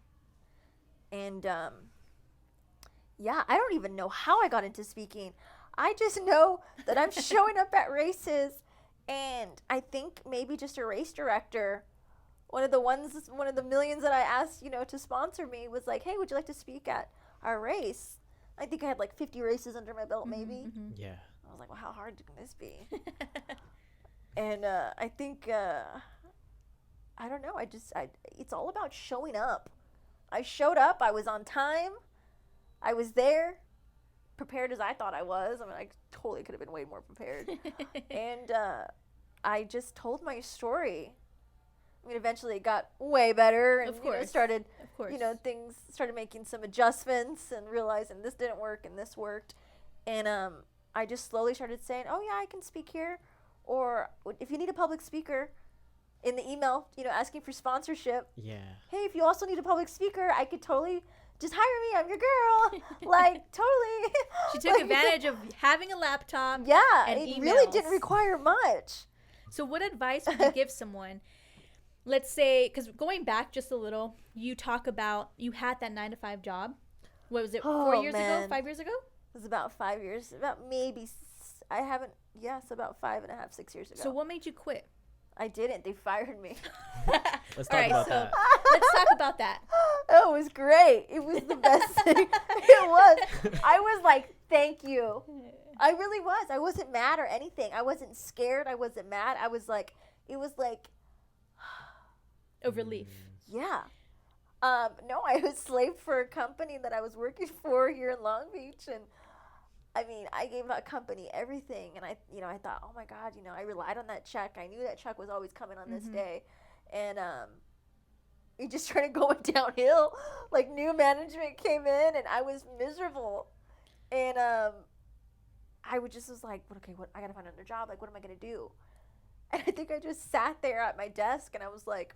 And, yeah, I don't even know how I got into speaking. I just know that I'm showing up at races, and I think maybe just a race director, one of the millions that I asked, you know, to sponsor me was like, hey, would you like to speak at our race? I think I had like 50 races under my belt, maybe. Yeah. I was like, well, how hard can this be? And I think, I don't know. It's all about showing up. I showed up. I was on time. I was there, prepared as I thought I was. I mean, I totally could have been way more prepared. And I just told my story. I mean, eventually it got way better, and Of course. you know, things started making some adjustments and realizing this didn't work and this worked. And I just slowly started saying, oh yeah, I can speak here. Or if you need a public speaker, in the email, you know, asking for sponsorship. Yeah. Hey, if you also need a public speaker, I could totally just hire me. I'm your girl. Like, totally. She took advantage of having a laptop. Yeah, and it emails. really didn't require much. So what advice would you give someone? Let's say, because going back just a little, you talk about you had that 9-to-5 job. What was it, 4 years ago, 5 years ago? It was about 5 years, about maybe, about 5.5, 6 years ago. So what made you quit? I didn't. They fired me. Let's talk about that. Let's talk about that. It was great. It was the best thing. It was. I was like, thank you. I really was. I wasn't mad or anything. I wasn't scared. I wasn't mad. I was like, it was like, A relief. yeah. No, I was slaved for a company that I was working for here in Long Beach, and I mean, I gave that company everything, and I thought, oh my God, you know, I relied on that check. I knew that check was always coming on this day, and it just started going downhill. Like, new management came in, and I was miserable, and I was like, what? I gotta find another job. Like, what am I gonna do? And I think I just sat there at my desk, and I was like,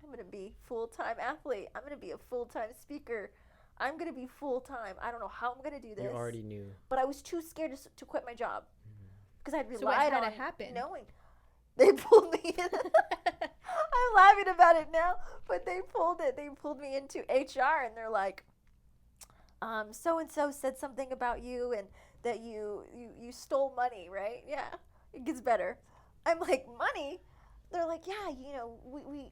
I'm gonna be full-time athlete. I'm gonna be a full-time speaker. I'm going to be full-time. I don't know how I'm going to do this. You already knew. But I was too scared to quit my job. because I'd So what relied had on to happen? knowing. They pulled me in. I'm laughing about it now, but they pulled it. They pulled me into HR, and they're like, so and so said something about you, and that you stole money, right? Yeah, it gets better. I'm like, money? They're like, yeah, we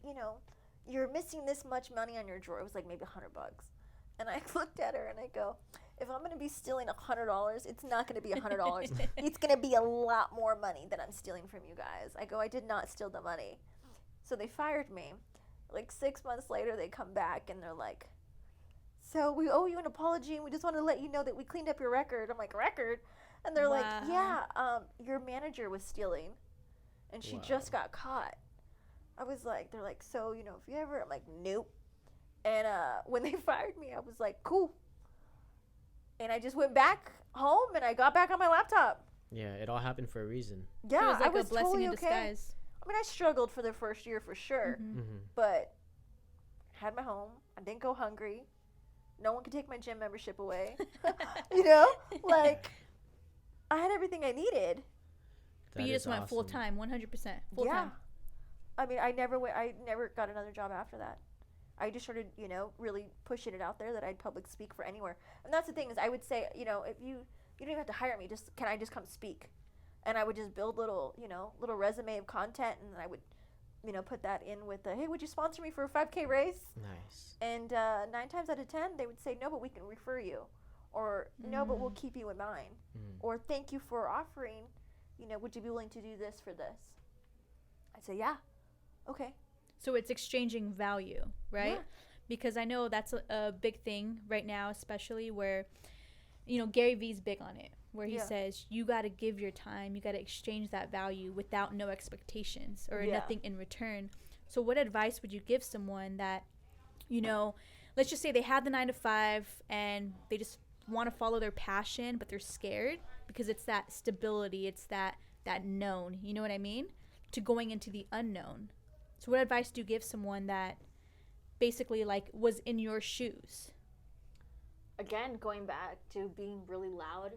you're missing this much money on your drawer. It was like maybe $100. And I looked at her and I go, if I'm gonna be stealing $100, it's not gonna be $100. It's gonna be a lot more money that I'm stealing from you guys. I go, I did not steal the money. So they fired me. Like 6 months later, they come back and they're like, so we owe you an apology, and we just wanted to let you know that we cleaned up your record. I'm like, record? And they're like, yeah, your manager was stealing, and she just got caught. I was like, they're like, so, if you ever, I'm like, nope. And when they fired me, I was like, cool. And I just went back home, and I got back on my laptop. Yeah, it all happened for a reason. Yeah, it was like I was a blessing totally in okay. disguise. I mean, I struggled for the first year for sure, but had my home. I didn't go hungry. No one could take my gym membership away. Like, I had everything I needed. But you just went full time, 100%. Full time. I mean, I never got another job after that. I just started, really pushing it out there that I'd public speak for anywhere. And that's the thing is, I would say, if you don't even have to hire me, can I just come speak? And I would just build little resume of content, and then I would, put that in with hey, would you sponsor me for a 5K race? Nice. And 9 times out of 10, they would say, no, but we can refer you. Or, no, but we'll keep you in mind. Or, thank you for offering, would you be willing to do this for this? I'd say, yeah, okay. So it's exchanging value, right? Yeah. Because I know that's a big thing right now, especially where, Gary Vee's big on it, where he says you got to give your time, you got to exchange that value without no expectations or nothing in return. So what advice would you give someone that, let's just say they had the 9 to 5 and they just want to follow their passion, but they're scared because it's that stability, it's that known, you know what I mean? To going into the unknown. So what advice do you give someone that basically like was in your shoes? Again, going back to being really loud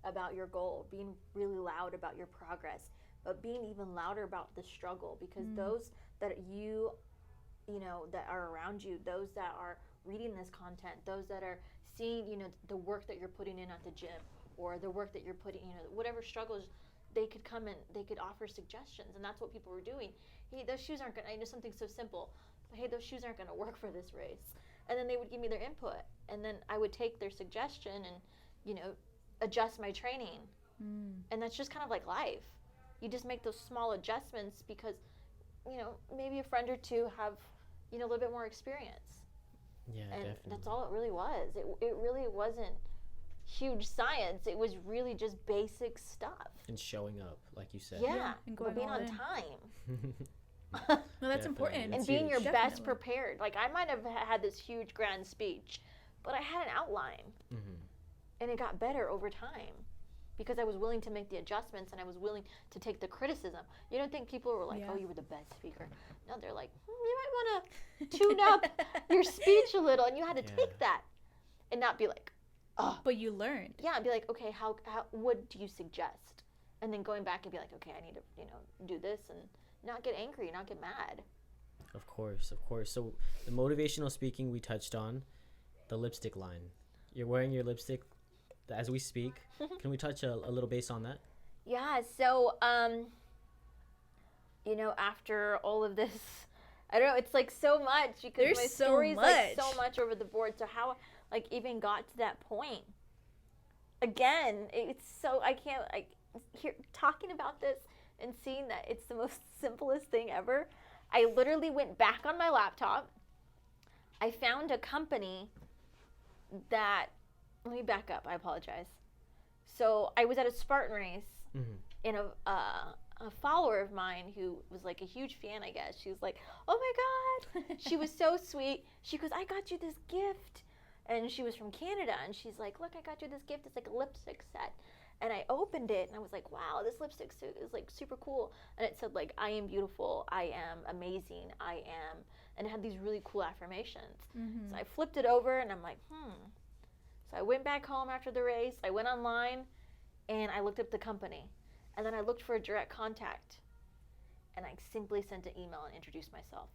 about your goal, being really loud about your progress, but being even louder about the struggle, because those that that are around you, those that are reading this content, those that are seeing, the work that you're putting in at the gym, or the work that you're putting, whatever struggles, they could come and they could offer suggestions. And that's what people were doing. Hey, those shoes aren't I know something so simple, but hey, those shoes aren't gonna work for this race. And then they would give me their input, and then I would take their suggestion and, adjust my training. And that's just kind of like life. You just make those small adjustments because, maybe a friend or two have, a little bit more experience. Yeah, and definitely. That's all it really was. It really wasn't huge science. It was really just basic stuff. And showing up, like you said. Yeah, and but being on in. time. No, that's important. And being your best Definitely. prepared. Like, I might have had this huge grand speech, but I had an outline. And it got better over time because I was willing to make the adjustments and I was willing to take the criticism. You don't think people were like, oh, you were the best speaker. No, they're like, you might want to tune up your speech a little. And you had to take that and not be like, oh. But you learned. Yeah, and be like, okay, how what do you suggest? And then going back and be like, okay, I need to, do this, and not get angry, not get mad. Of course. So the motivational speaking we touched on, the lipstick line. You're wearing your lipstick as we speak. Can we touch a little base on that? Yeah, so, after all of this, I don't know, it's like so much because There's my so story's like much. so much over the board. So how, even got to that point. Again, it's so, I can't, talking about this and seeing that it's the most simplest thing ever. I literally went back on my laptop. I found a company that, let me back up, I apologize. So I was at a Spartan race, and a follower of mine who was like a huge fan, I guess, she was like, oh my God. She was so sweet. She goes, I got you this gift. And she was from Canada, and she's like, look, I got you this gift. It's like a lipstick set. And I opened it, and I was like, wow, this lipstick suit is like super cool. And it said like, I am beautiful, I am amazing, I am. And it had these really cool affirmations. So I flipped it over, and I'm like, So I went back home after the race. I went online, and I looked up the company. And then I looked for a direct contact, and I simply sent an email and introduced myself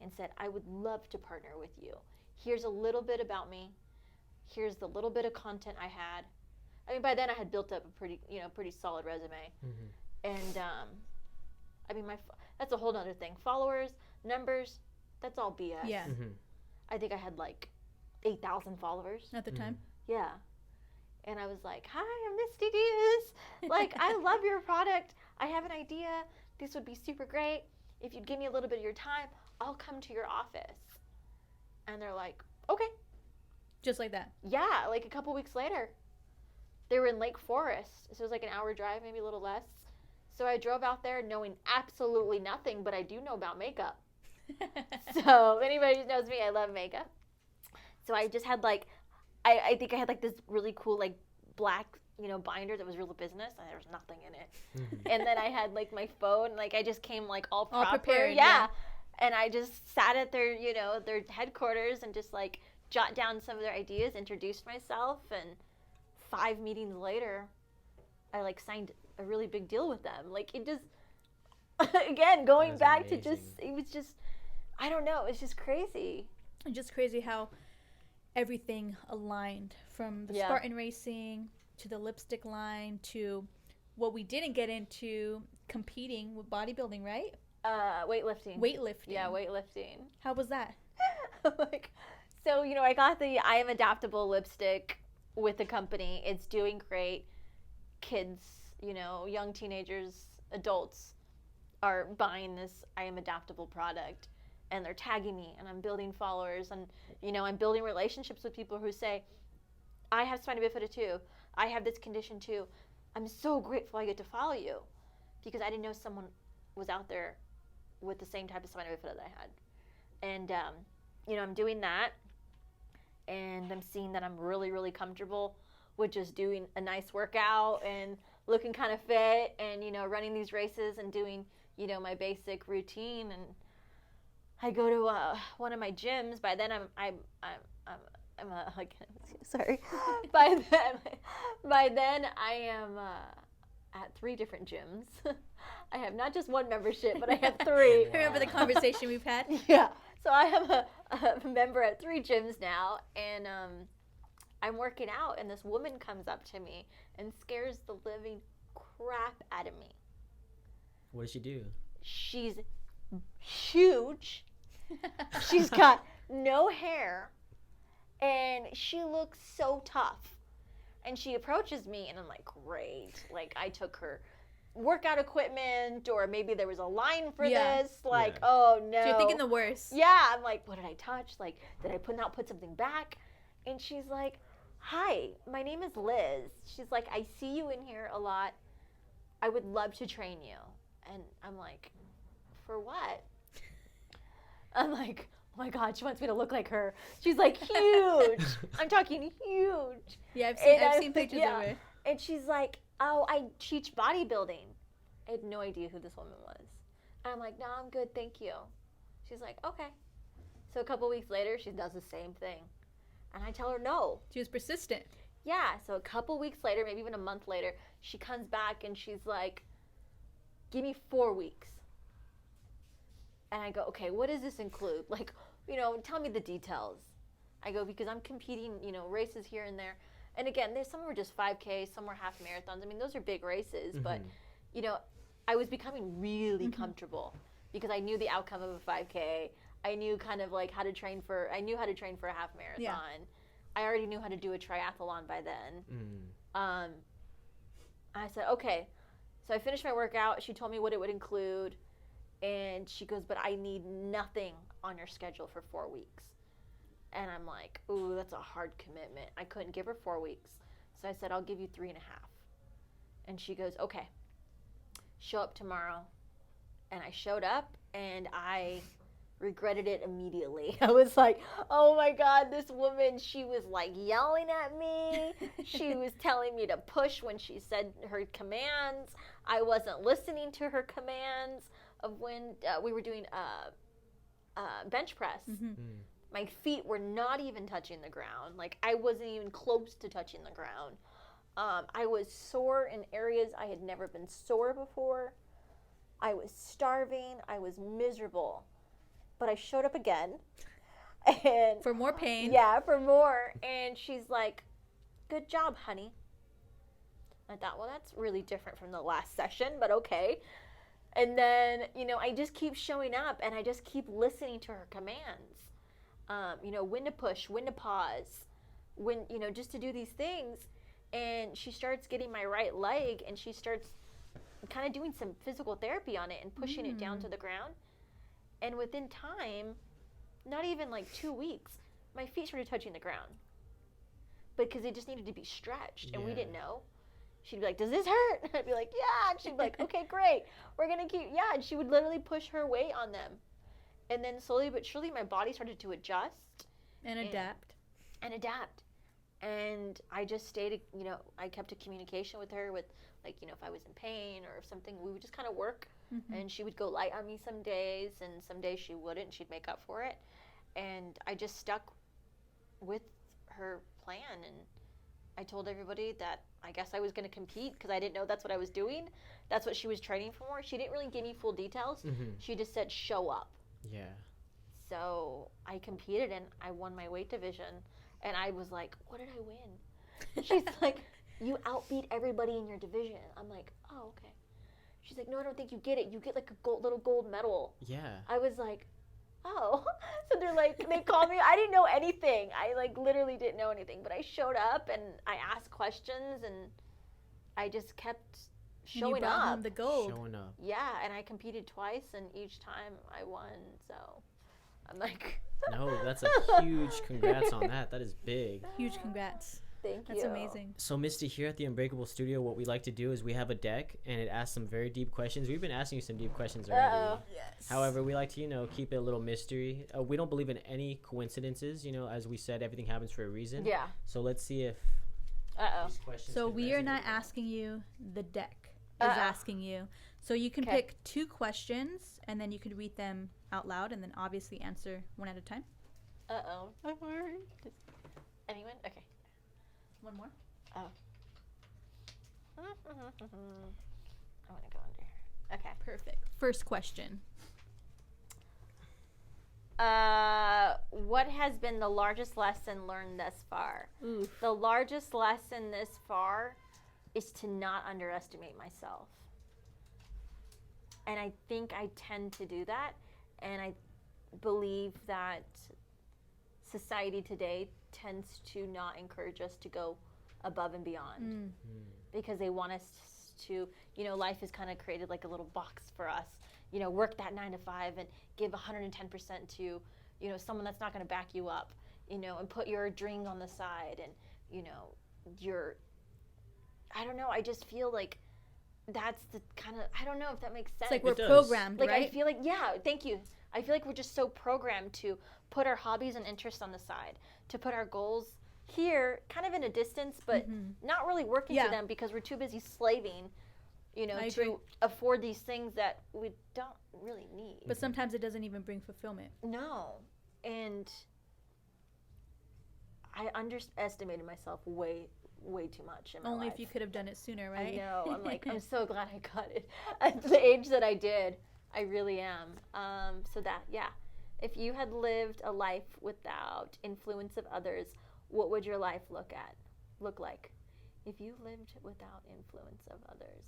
and said, I would love to partner with you. Here's a little bit about me. Here's the little bit of content I had. I mean, by then I had built up a pretty solid resume. And I mean, that's a whole other thing. Followers, numbers, that's all BS. Yeah. I think I had like 8,000 followers At the time. Yeah. And I was like, hi, I'm Misty DIAZ. Like, I love your product. I have an idea. This would be super great. If you'd give me a little bit of your time, I'll come to your office. And they're like, okay. Just like that. Yeah, like a couple weeks later. They were in Lake Forest. So it was like an hour drive, maybe a little less. So I drove out there knowing absolutely nothing, but I do know about makeup. So if anybody who knows me, I love makeup. So I just had like, I think I had like this really cool like black, binder that was real business, and there was nothing in it. And then I had like my phone, like I just came like all prepared. Yeah. And I just sat at their, their headquarters and just like jot down some of their ideas, introduced myself, and 5 meetings later, I like signed a really big deal with them. Like it just, again, going back amazing. To just, it was just, I don't know, it's just crazy. It's just crazy how everything aligned, from the Spartan racing to the lipstick line to what we didn't get into, competing with bodybuilding, right? Weightlifting. Yeah, weightlifting. How was that? So, I got the I Am Adaptable lipstick with the company. It's doing great. Kids, young teenagers, adults are buying this I Am Adaptable product. And they're tagging me, and I'm building followers, and I'm building relationships with people who say, I have spina bifida too. I have this condition too. I'm so grateful I get to follow you, because I didn't know someone was out there with the same type of spina bifida that I had. And I'm doing that, and I'm seeing that I'm really, really comfortable with just doing a nice workout and looking kind of fit, and running these races and doing my basic routine. And I go to one of my gyms. By then I'm sorry. By then I am at 3 different gyms. I have not just one membership, but I have 3. Remember the conversation we've had? Yeah. So I have a member at 3 gyms now, and I'm working out, and this woman comes up to me and scares the living crap out of me. What does she do? She's huge. She's got no hair, and she looks so tough. And she approaches me, and I'm like, great. Like, I took her workout equipment, or maybe there was a line for this. Like, oh no. So you're thinking the worst. Yeah, I'm like, what did I touch? Like, did I put something back? And she's like, hi, my name is Liz. She's like, I see you in here a lot. I would love to train you. And I'm like, for what? I'm like, oh my God, she wants me to look like her. She's like huge. I'm talking huge. Yeah, I've seen pictures of her. And she's like, oh, I teach bodybuilding. I had no idea who this woman was. And I'm like, no, I'm good, thank you. She's like, okay. So a couple weeks later, she does the same thing. And I tell her no. She was persistent. Yeah, so a couple weeks later, maybe even a month later, she comes back and she's like, give me 4 weeks. And I go, okay, what does this include? Like, tell me the details. I go, because I'm competing, races here and there. And again, some were just 5K, some were half marathons. I mean, those are big races, but, I was becoming really comfortable because I knew the outcome of a 5K. I knew kind of like how to train for a half marathon. Yeah. I already knew how to do a triathlon by then. I said, okay. So I finished my workout. She told me what it would include. And she goes, but I need nothing on your schedule for 4 weeks. And I'm like, ooh, that's a hard commitment. I couldn't give her 4 weeks. So I said, I'll give you 3.5. And she goes, okay, show up tomorrow. And I showed up, and I regretted it immediately. I was like, oh my God, this woman, she was like yelling at me. She was telling me to push when she said her commands. I wasn't listening to her commands of when we were doing bench press. My feet were not even touching the ground. Like, I wasn't even close to touching the ground. I was sore in areas I had never been sore before. I was starving. I was miserable. But I showed up again. And For more pain. yeah, for more. And she's like, good job, honey. I thought, well, that's really different from the last session, but okay. And then, you know, I just keep showing up and I just keep listening to her commands. You know, when to push, when to pause, when, you know, just to do these things. And she starts getting my right leg and she starts kind of doing some physical therapy on it and pushing it down to the ground. And within time, not even like 2 weeks, my feet started touching the ground because they just needed to be stretched and we didn't know. She'd be like, does this hurt? I'd be like, yeah. And she'd be like, okay, great. We're going to keep, yeah. And she would literally push her weight on them. And then slowly but surely, my body started to adjust. And adapt. And adapt. And I just stayed, you know, I kept a communication with her with, like, you know, if I was in pain or if something, we would just kind of work. And she would go light on me some days, and some days she wouldn't. She'd make up for it. And I just stuck with her plan. And I told everybody that I guess I was going to compete because I didn't know that's what I was doing. That's what she was training for. She didn't really give me full details. She just said, show up. Yeah. So I competed and I won my weight division. And I was like, what did I win? She's like, you outbeat everybody in your division. I'm like, oh, okay. She's like, no, I don't think you get it. You get like a little gold medal. Yeah. I was like, oh. So they're like, they called me. I didn't know anything. I like literally didn't know anything. But I showed up and I asked questions and I just kept showing brought up. home the gold. Showing up. Yeah, and I competed twice and each time I won. So I'm like. No, that's a huge congrats on that. That is big. Huge congrats. Thank you. That's amazing. So, Misty, here at the Unbreakable Studio, what we like to do is we have a deck, and it asks some very deep questions. We've been asking you some deep questions already. Yes. However, we like to, you know, keep it a little mystery. We don't believe in any coincidences. You know, as we said, everything happens for a reason. Yeah. So let's see if these questions So can we are not resonate. asking you. The deck is asking you. So you can pick 2 questions, and then you could read them out loud, and then obviously answer one at a time. Uh-oh. I'm worried. Anyone? Okay. One more. Oh. I want to go under here. Okay. Perfect. First question. What has been the largest lesson learned thus far? Oof. The largest lesson this far is to not underestimate myself. And I think I tend to do that. And I believe that society today tends to not encourage us to go above and beyond because they want us to, you know, life is kind of created like a little box for us, you know, work that 9 to 5 and give 110% to, you know, someone that's not going to back you up, you know, and put your dreams on the side and, you know, I don't know, I just feel like that's the kind of, I don't know if that makes sense. It's like we're does. programmed, Like, right? I feel like, yeah, thank you. I feel like we're just so programmed to put our hobbies and interests on the side, to put our goals here, kind of in a distance, but not really working to them because we're too busy slaving, you know, I agree. to afford these things that we don't really need. But sometimes it doesn't even bring fulfillment. No. And I underestimated myself way too much in my Only life. if you could have done it sooner, right? I know. I'm like, I'm so glad I got it at the age that I did. I really am. So that, yeah. If you had lived a life without influence of others, what would your life look like? If you lived without influence of others,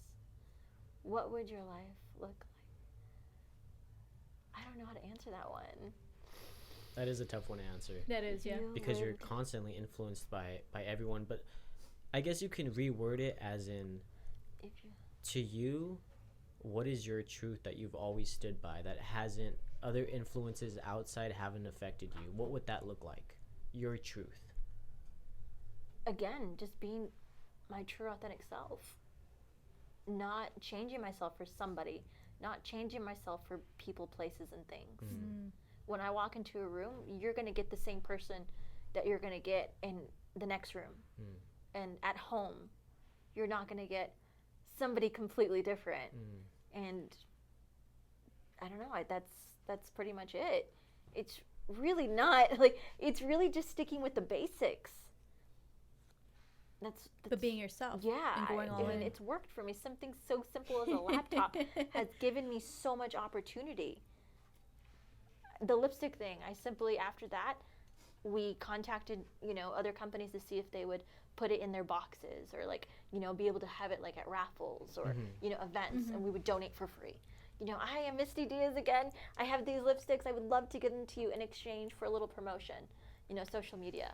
what would your life look like? I don't know how to answer that one. That is a tough one to answer. That is, yeah. Because you're constantly influenced by everyone. But I guess you can reword it as in, to you, what is your truth that you've always stood by that hasn't, other influences outside haven't affected you? What would that look like? Your truth. Again, just being my true authentic self. Not changing myself for somebody. Not changing myself for people, places, and things. When I walk into a room, you're going to get the same person that you're going to get in the next room. And at home, you're not going to get somebody completely different. And I don't know, that's pretty much it. It's really not, like, it's really just sticking with the basics. that's But being yourself. yeah, And going all in. it's worked for me. Something so simple as a laptop has given me so much opportunity. The lipstick thing, I simply, after that, we contacted, other companies to see if they would put it in their boxes or like, be able to have it like at raffles or, events, and we would donate for free. I am Misty Diaz again. I have these lipsticks. I would love to give them to you in exchange for a little promotion, social media.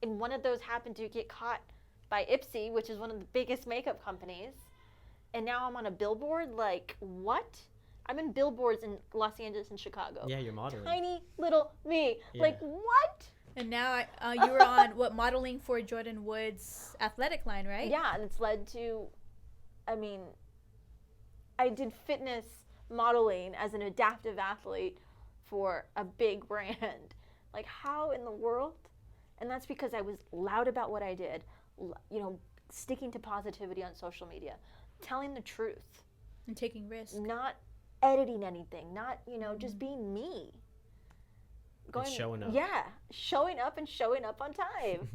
And one of those happened to get caught by Ipsy, which is one of the biggest makeup companies. And now I'm on a billboard. Like, what? I'm in billboards in Los Angeles and Chicago. Yeah, you're modeling. Tiny little me. Yeah. Like, what? And now you were on modeling for Jordan Wood's athletic line, right? Yeah, and it's led to, I did fitness modeling as an adaptive athlete for a big brand. Like, how in the world? And that's because I was loud about what I did, sticking to positivity on social media, telling the truth. And taking risks. Not editing anything, not, just being me. And showing up. Yeah, showing up and showing up on time.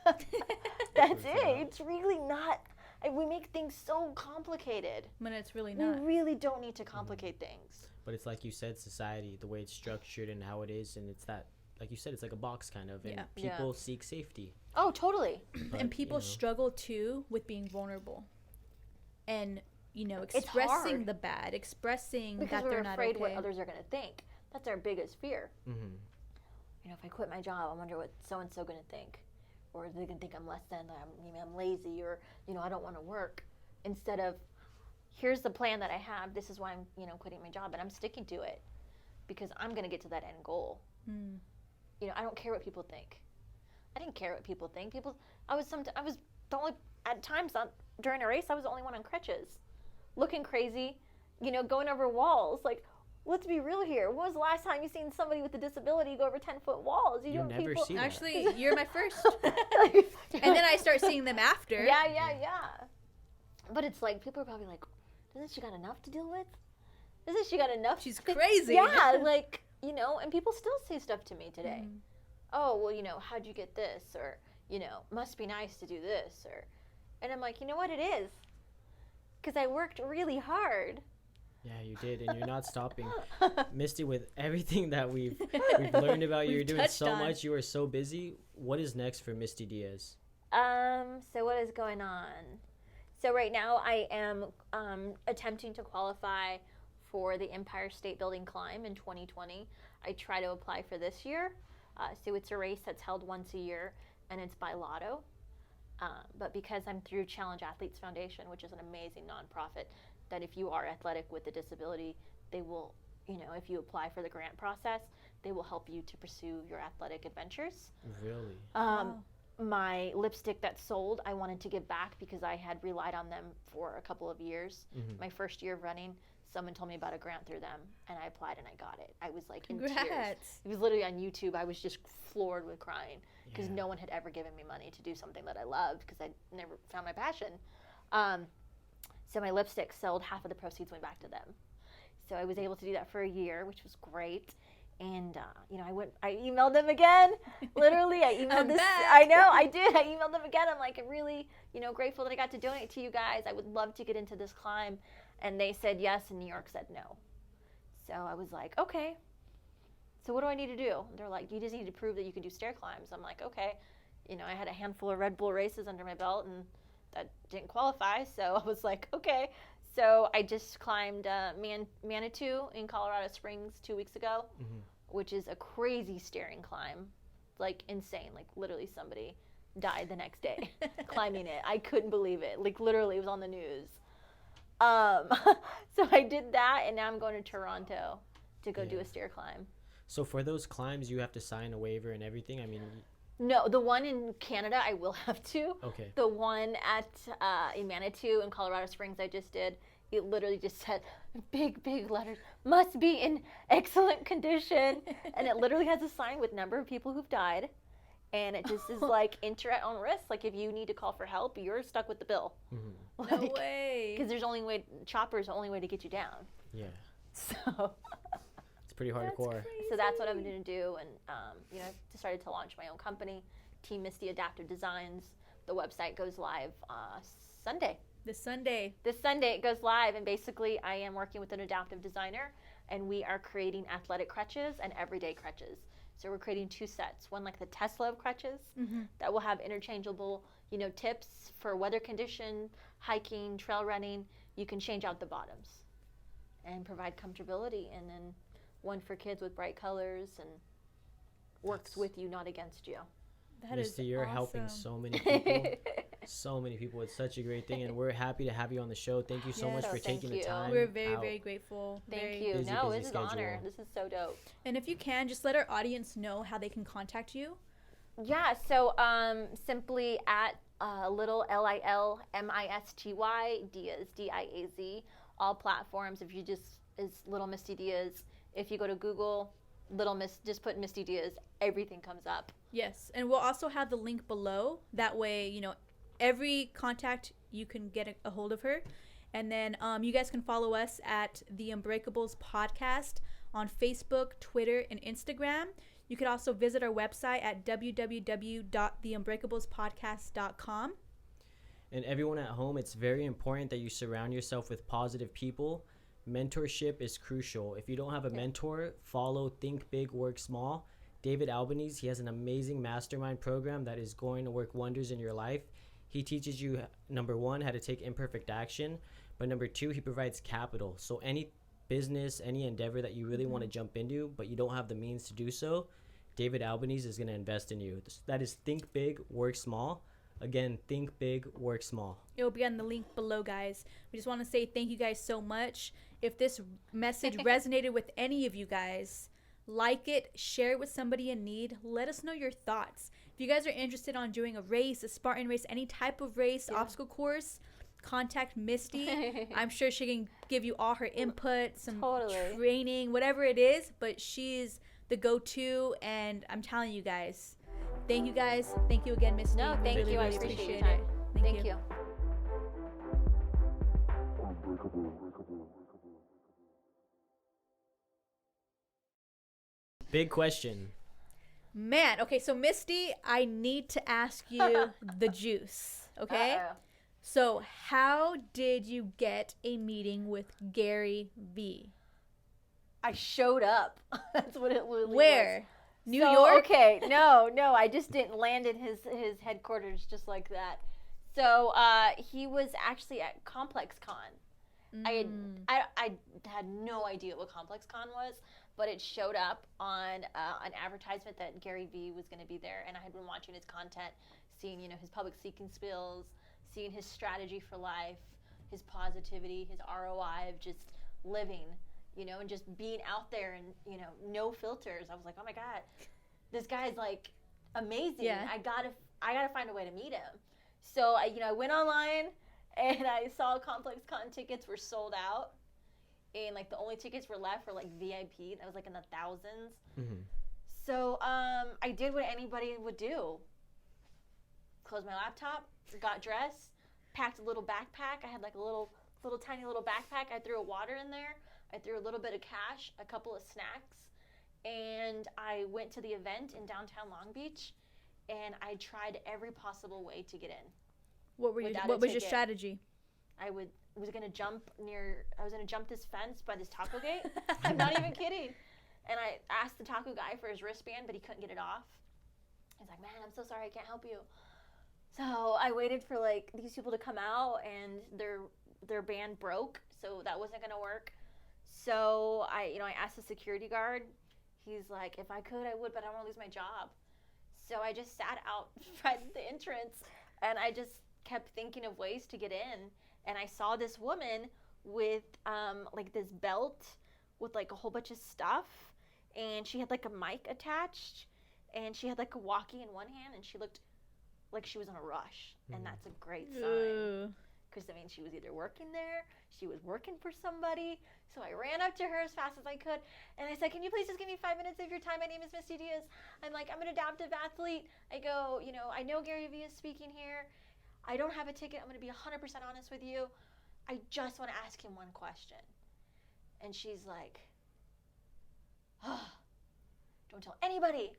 That's it. It's really not. We make things so complicated. When it's really not. We really don't need to complicate things. But it's like you said, society, the way it's structured and how it is, and it's that, like you said, it's like a box kind of, and people seek safety. Oh, totally. But, and people struggle too with being vulnerable. And, expressing the bad, expressing because that they're not afraid okay. what others are going to think. That's our biggest fear. If I quit my job, I wonder what so-and-so going to think. Or they're going to think I'm less than, I'm lazy, or, I don't want to work. Instead of, here's the plan that I have. This is why I'm, quitting my job, and I'm sticking to it because I'm going to get to that end goal. I don't care what people think. I didn't care what people think. I was the only, at times during a race, I was the only one on crutches, looking crazy, going over walls. Like, let's be real here. When was the last time you seen somebody with a disability go over 10-foot walls? You never see that. Actually, you're my first. And then I start seeing them after. Yeah. But it's like, people are probably like, doesn't she got enough to deal with? Isn't she got enough? She's crazy. Yeah, like, and people still say stuff to me today. Oh, well, how'd you get this? Or, must be nice to do this. And I'm like, you know what, it is. Because I worked really hard. Yeah, you did, and you're not stopping. Misty, with everything that we've learned about you, you're doing so much. You are so busy. What is next for Misty Diaz? So what is going on? So right now I am attempting to qualify for the Empire State Building Climb in 2020. I try to apply for this year. So it's a race that's held once a year, and it's by lotto. But because I'm through Challenge Athletes Foundation, which is an amazing nonprofit, that if you are athletic with a disability, they will, if you apply for the grant process, they will help you to pursue your athletic adventures. Really? My lipstick that sold, I wanted to give back because I had relied on them for a couple of years. My first year of running, someone told me about a grant through them, and I applied and I got it. I was like in tears. It was literally on YouTube. I was just floored with crying because no one had ever given me money to do something that I loved because I never found my passion. So my lipstick sold, half of the proceeds went back to them. So I was able to do that for a year, which was great. And, I emailed them again. Literally, I emailed this. Back. I know, I did. I emailed them again. I'm like, I'm really, grateful that I got to donate to you guys. I would love to get into this climb. And they said yes, and New York said no. So I was like, okay. So what do I need to do? They're like, you just need to prove that you can do stair climbs. I'm like, okay. I had a handful of Red Bull races under my belt, and that didn't qualify. So I was like, okay. So I just climbed Manitou in Colorado Springs 2 weeks ago, which is a crazy staring climb, like insane. Like literally somebody died the next day climbing it. I couldn't believe it. Like literally it was on the news. So I did that, and now I'm going to Toronto to go do a stair climb. So for those climbs, you have to sign a waiver and everything? I mean... No, the one in Canada, I will have to. Okay. The one in Manitou in Colorado Springs I just did, it literally just said, big letters, must be in excellent condition. And it literally has a sign with number of people who've died. And it just is like, enter at own risk. Like, if you need to call for help, you're stuck with the bill. No way. Because chopper's the only way to get you down. Yeah. So... pretty hardcore. So that's what I'm going to do, and I decided to launch my own company, Team Misty Adaptive Designs, The website goes live Sunday. This Sunday. This Sunday it goes live, and basically I am working with an adaptive designer, and we are creating athletic crutches and everyday crutches. So we're creating 2 sets, one like the Tesla of crutches that will have interchangeable, tips for weather condition, hiking, trail running. You can change out the bottoms and provide comfortability, and then one for kids with bright colors and works with you, not against you. That is Misty, you're awesome. helping so many people. So many people. It's such a great thing, and we're happy to have you on the show. Thank you so Yes. much for Thank taking the you. time. We're very, out. very grateful. Thank Very- you. Busy, No, busy this is an honor. schedule. This is so dope. And if you can, just let our audience know how they can contact you. Yeah, so simply at little LILMISTY DIAZ, DIAZ, all platforms. If you just is Little Misty Diaz. If you go to Google, just put Misty Diaz, everything comes up. Yes, and we'll also have the link below. That way, every contact you can get a hold of her. And then you guys can follow us at the UnBreakables podcast on Facebook, Twitter, and Instagram. You could also visit our website at www.theunbreakablespodcast.com. And everyone at home, it's very important that you surround yourself with positive people. Mentorship is crucial. If you don't have a mentor, follow Think Big, Work Small. David Albanese, he has an amazing mastermind program that is going to work wonders in your life. He teaches you, number 1, how to take imperfect action. But number 2, he provides capital. So any business, any endeavor that you really want to jump into, but you don't have the means to do so, David Albanese is going to invest in you. That is Think Big, Work Small. Again, think big, work small. It will be on the link below, guys. We just want to say thank you guys so much. If this message resonated with any of you guys, like it, share it with somebody in need. Let us know your thoughts. If you guys are interested on doing a race, a Spartan race, any type of race, obstacle course, contact Misty. I'm sure she can give you all her input, some training, whatever it is, but she's the go-to, and I'm telling you guys, thank you guys. Thank you again, Misty. No, thank Really, you. I really appreciate your it. time. Thank you. Big question. Man, okay, so Misty, I need to ask you the juice, okay? Uh-oh. So how did you get a meeting with Gary V? I showed up. That's what it really was. Where? New So, York? Okay, no, I just didn't land in his headquarters just like that. So he was actually at Complex Con. I had no idea what Complex Con was, but it showed up on an advertisement that Gary V was going to be there, and I had been watching his content, seeing his public speaking skills, seeing his strategy for life, his positivity, his ROI of just living, and just being out there and no filters. I was like, oh my God, this guy's like amazing. Yeah. I gotta find a way to meet him. So I went online and I saw Complex Con tickets were sold out, and like the only tickets were left were like VIP. That was like in the thousands. Mm-hmm. So I did what anybody would do. Closed my laptop, got dressed, packed a little backpack. I had like a little tiny little backpack. I threw a water in there. I threw a little bit of cash, a couple of snacks, and I went to the event in downtown Long Beach, and I tried every possible way to get in. What was your strategy? I was gonna jump this fence by this taco gate. I'm not even kidding. And I asked the taco guy for his wristband, but he couldn't get it off. He's like, man, I'm so sorry, I can't help you. So I waited for like these people to come out, and their band broke, so that wasn't gonna work. So I asked the security guard. He's like, if I could, I would, but I don't want to lose my job. So I just sat out right at the entrance, and I just kept thinking of ways to get in. And I saw this woman with like this belt with like a whole bunch of stuff, and she had like a mic attached, and she had like a walkie in one hand, and she looked like she was in a rush, and that's a great sign. Because that means she was either working there, she was working for somebody. So I ran up to her as fast as I could, and I said, can you please just give me 5 minutes of your time? My name is Misty Diaz. I'm an adaptive athlete. I go, I know Gary Vee is speaking here. I don't have a ticket. I'm going to be 100% honest with you. I just want to ask him one question. And she's like, oh, don't tell anybody.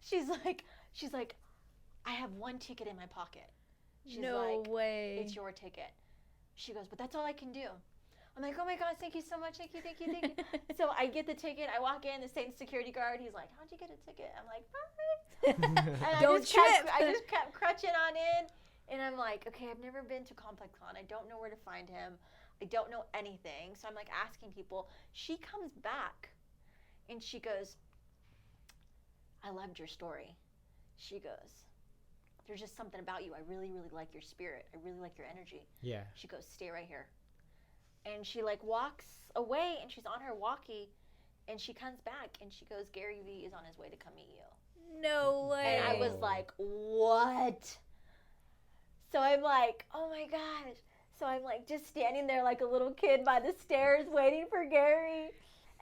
She's like, I have one ticket in my pocket. She's No like, way. it's your ticket. She goes, but that's all I can do. I'm like, oh my gosh, thank you so much. Thank you. So I get the ticket. I walk in, the same security guard. He's like, how'd you get a ticket? I'm like, bye. And Don't trip. I just kept crutching on in. And I'm like, okay, I've never been to ComplexCon. I don't know where to find him. I don't know anything. So I'm like asking people. She comes back and she goes, I loved your story. She goes, there's just something about you. I really, really like your spirit. I really like your energy. Yeah. She goes, stay right here. And she like walks away and she's on her walkie and she comes back and she goes, Gary Vee is on his way to come meet you. No way. And I was like, what? So I'm like, oh my gosh. So I'm like just standing there like a little kid by the stairs waiting for Gary.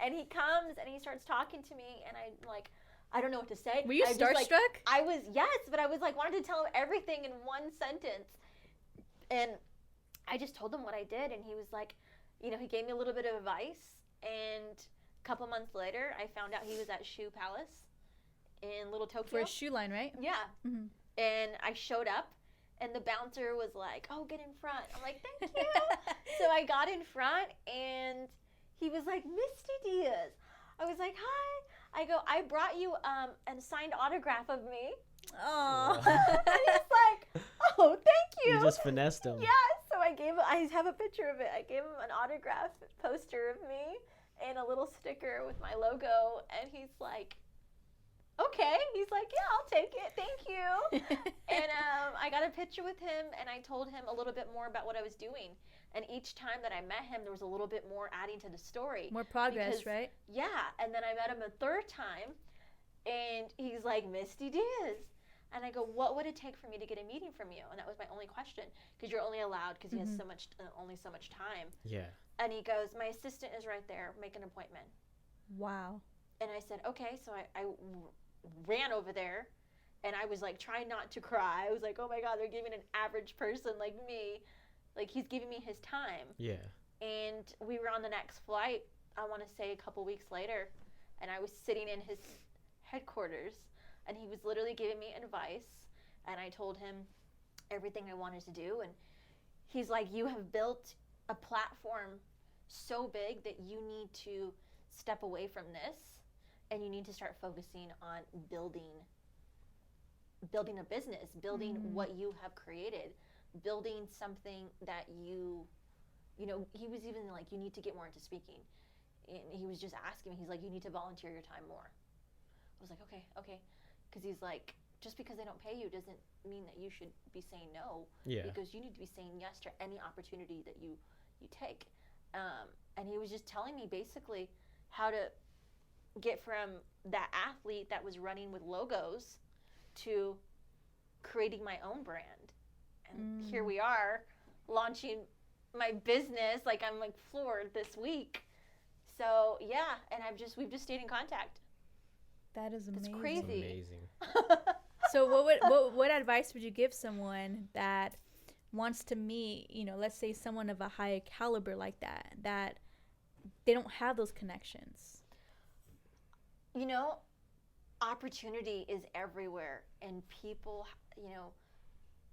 And he comes and he starts talking to me and I'm like, I don't know what to say. Were you I just, like, starstruck? I was, yes, but I was like, wanted to tell him everything in one sentence. And I just told him what I did. And he was like, you know, he gave me a little bit of advice. And a couple months later, I found out he was at Shoe Palace in Little Tokyo. For a shoe line, right? Yeah. Mm-hmm. And I showed up. And the bouncer was like, oh, get in front. I'm like, thank you. So I got in front. And he was like, Misty Diaz. I was like, hi. I go, I brought you a signed autograph of me. Oh. And he's like, oh, thank you. You just finessed him. Yeah, so I have a picture of it. I gave him an autograph poster of me and a little sticker with my logo. And he's like, okay. He's like, yeah, I'll take it. Thank you. And I got a picture with him and I told him a little bit more about what I was doing. And each time that I met him, there was a little bit more adding to the story. More progress, because, right? Yeah. And then I met him a third time, and he's like, Misty Diaz. And I go, what would it take for me to get a meeting from you? And that was my only question, because you're only allowed, because he has only so much time. Yeah. And he goes, my assistant is right there. Make an appointment. Wow. And I said, okay. So I ran over there, and I was like trying not to cry. I was like, oh my God, they're giving an average person like me. Like, he's giving me his time. Yeah. And we were on the next flight, I want to say a couple weeks later, and I was sitting in his headquarters, and he was literally giving me advice, and I told him everything I wanted to do, and he's like, you have built a platform so big that you need to step away from this, and you need to start focusing on building a business, building what you have created, building something that you know, he was even like, you need to get more into speaking. And he was just asking me, he's like, you need to volunteer your time more. I was like, okay. Because he's like, just because they don't pay you doesn't mean that you should be saying no. Yeah. Because you need to be saying yes to any opportunity that you take. And he was just telling me basically how to get from that athlete that was running with logos to creating my own brand. And here we are launching my business. Like, I'm like floored this week. So yeah, and we've just stayed in contact. That is amazing. It's crazy. Amazing. So what advice would you give someone that wants to meet, you know, let's say someone of a high caliber like that they don't have those connections? You know, opportunity is everywhere, and people, you know,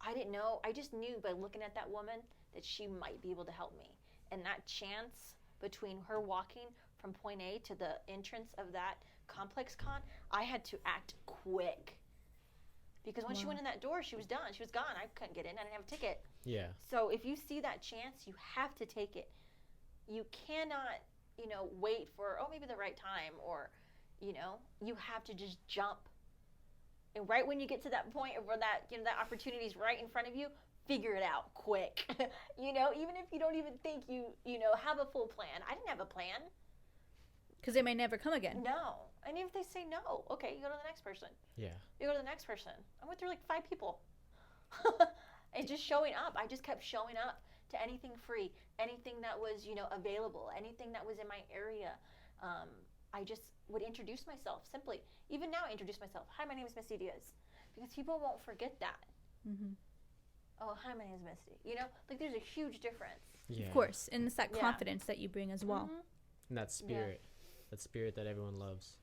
I didn't know. I just knew by looking at that woman that she might be able to help me. And that chance between her walking from point A to the entrance of that ComplexCon, I had to act quick. Because when she went in that door, she was done. She was gone. I couldn't get in. I didn't have a ticket. Yeah. So if you see that chance, you have to take it. You cannot, you know, wait for, maybe the right time, or, you know, you have to just jump. And right when you get to that point where that, you know, that opportunity is right in front of you, figure it out quick. You know, even if you don't even think you know, have a full plan. I didn't have a plan. Because they may never come again. No. And even if they say no, okay, you go to the next person. Yeah. You go to the next person. I went through like 5 people. And just showing up. I just kept showing up to anything free, anything that was, you know, available, anything that was in my area. I just would introduce myself simply. Even now I introduce myself. Hi, my name is Misty Diaz. Because people won't forget that. Mm-hmm. Oh, hi, my name is Misty. You know, like there's a huge difference. Yeah. Of course. And it's that confidence that you bring as well. Mm-hmm. And that spirit. Yeah. That spirit that everyone loves.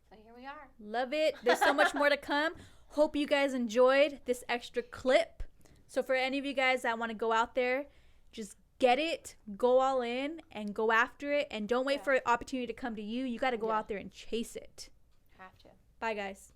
So here we are. Love it. There's so much more to come. Hope you guys enjoyed this extra clip. So for any of you guys that want to go out there, just get it, go all in, and go after it. And don't wait for an opportunity to come to you. You got to go out there and chase it. Have to. Bye, guys.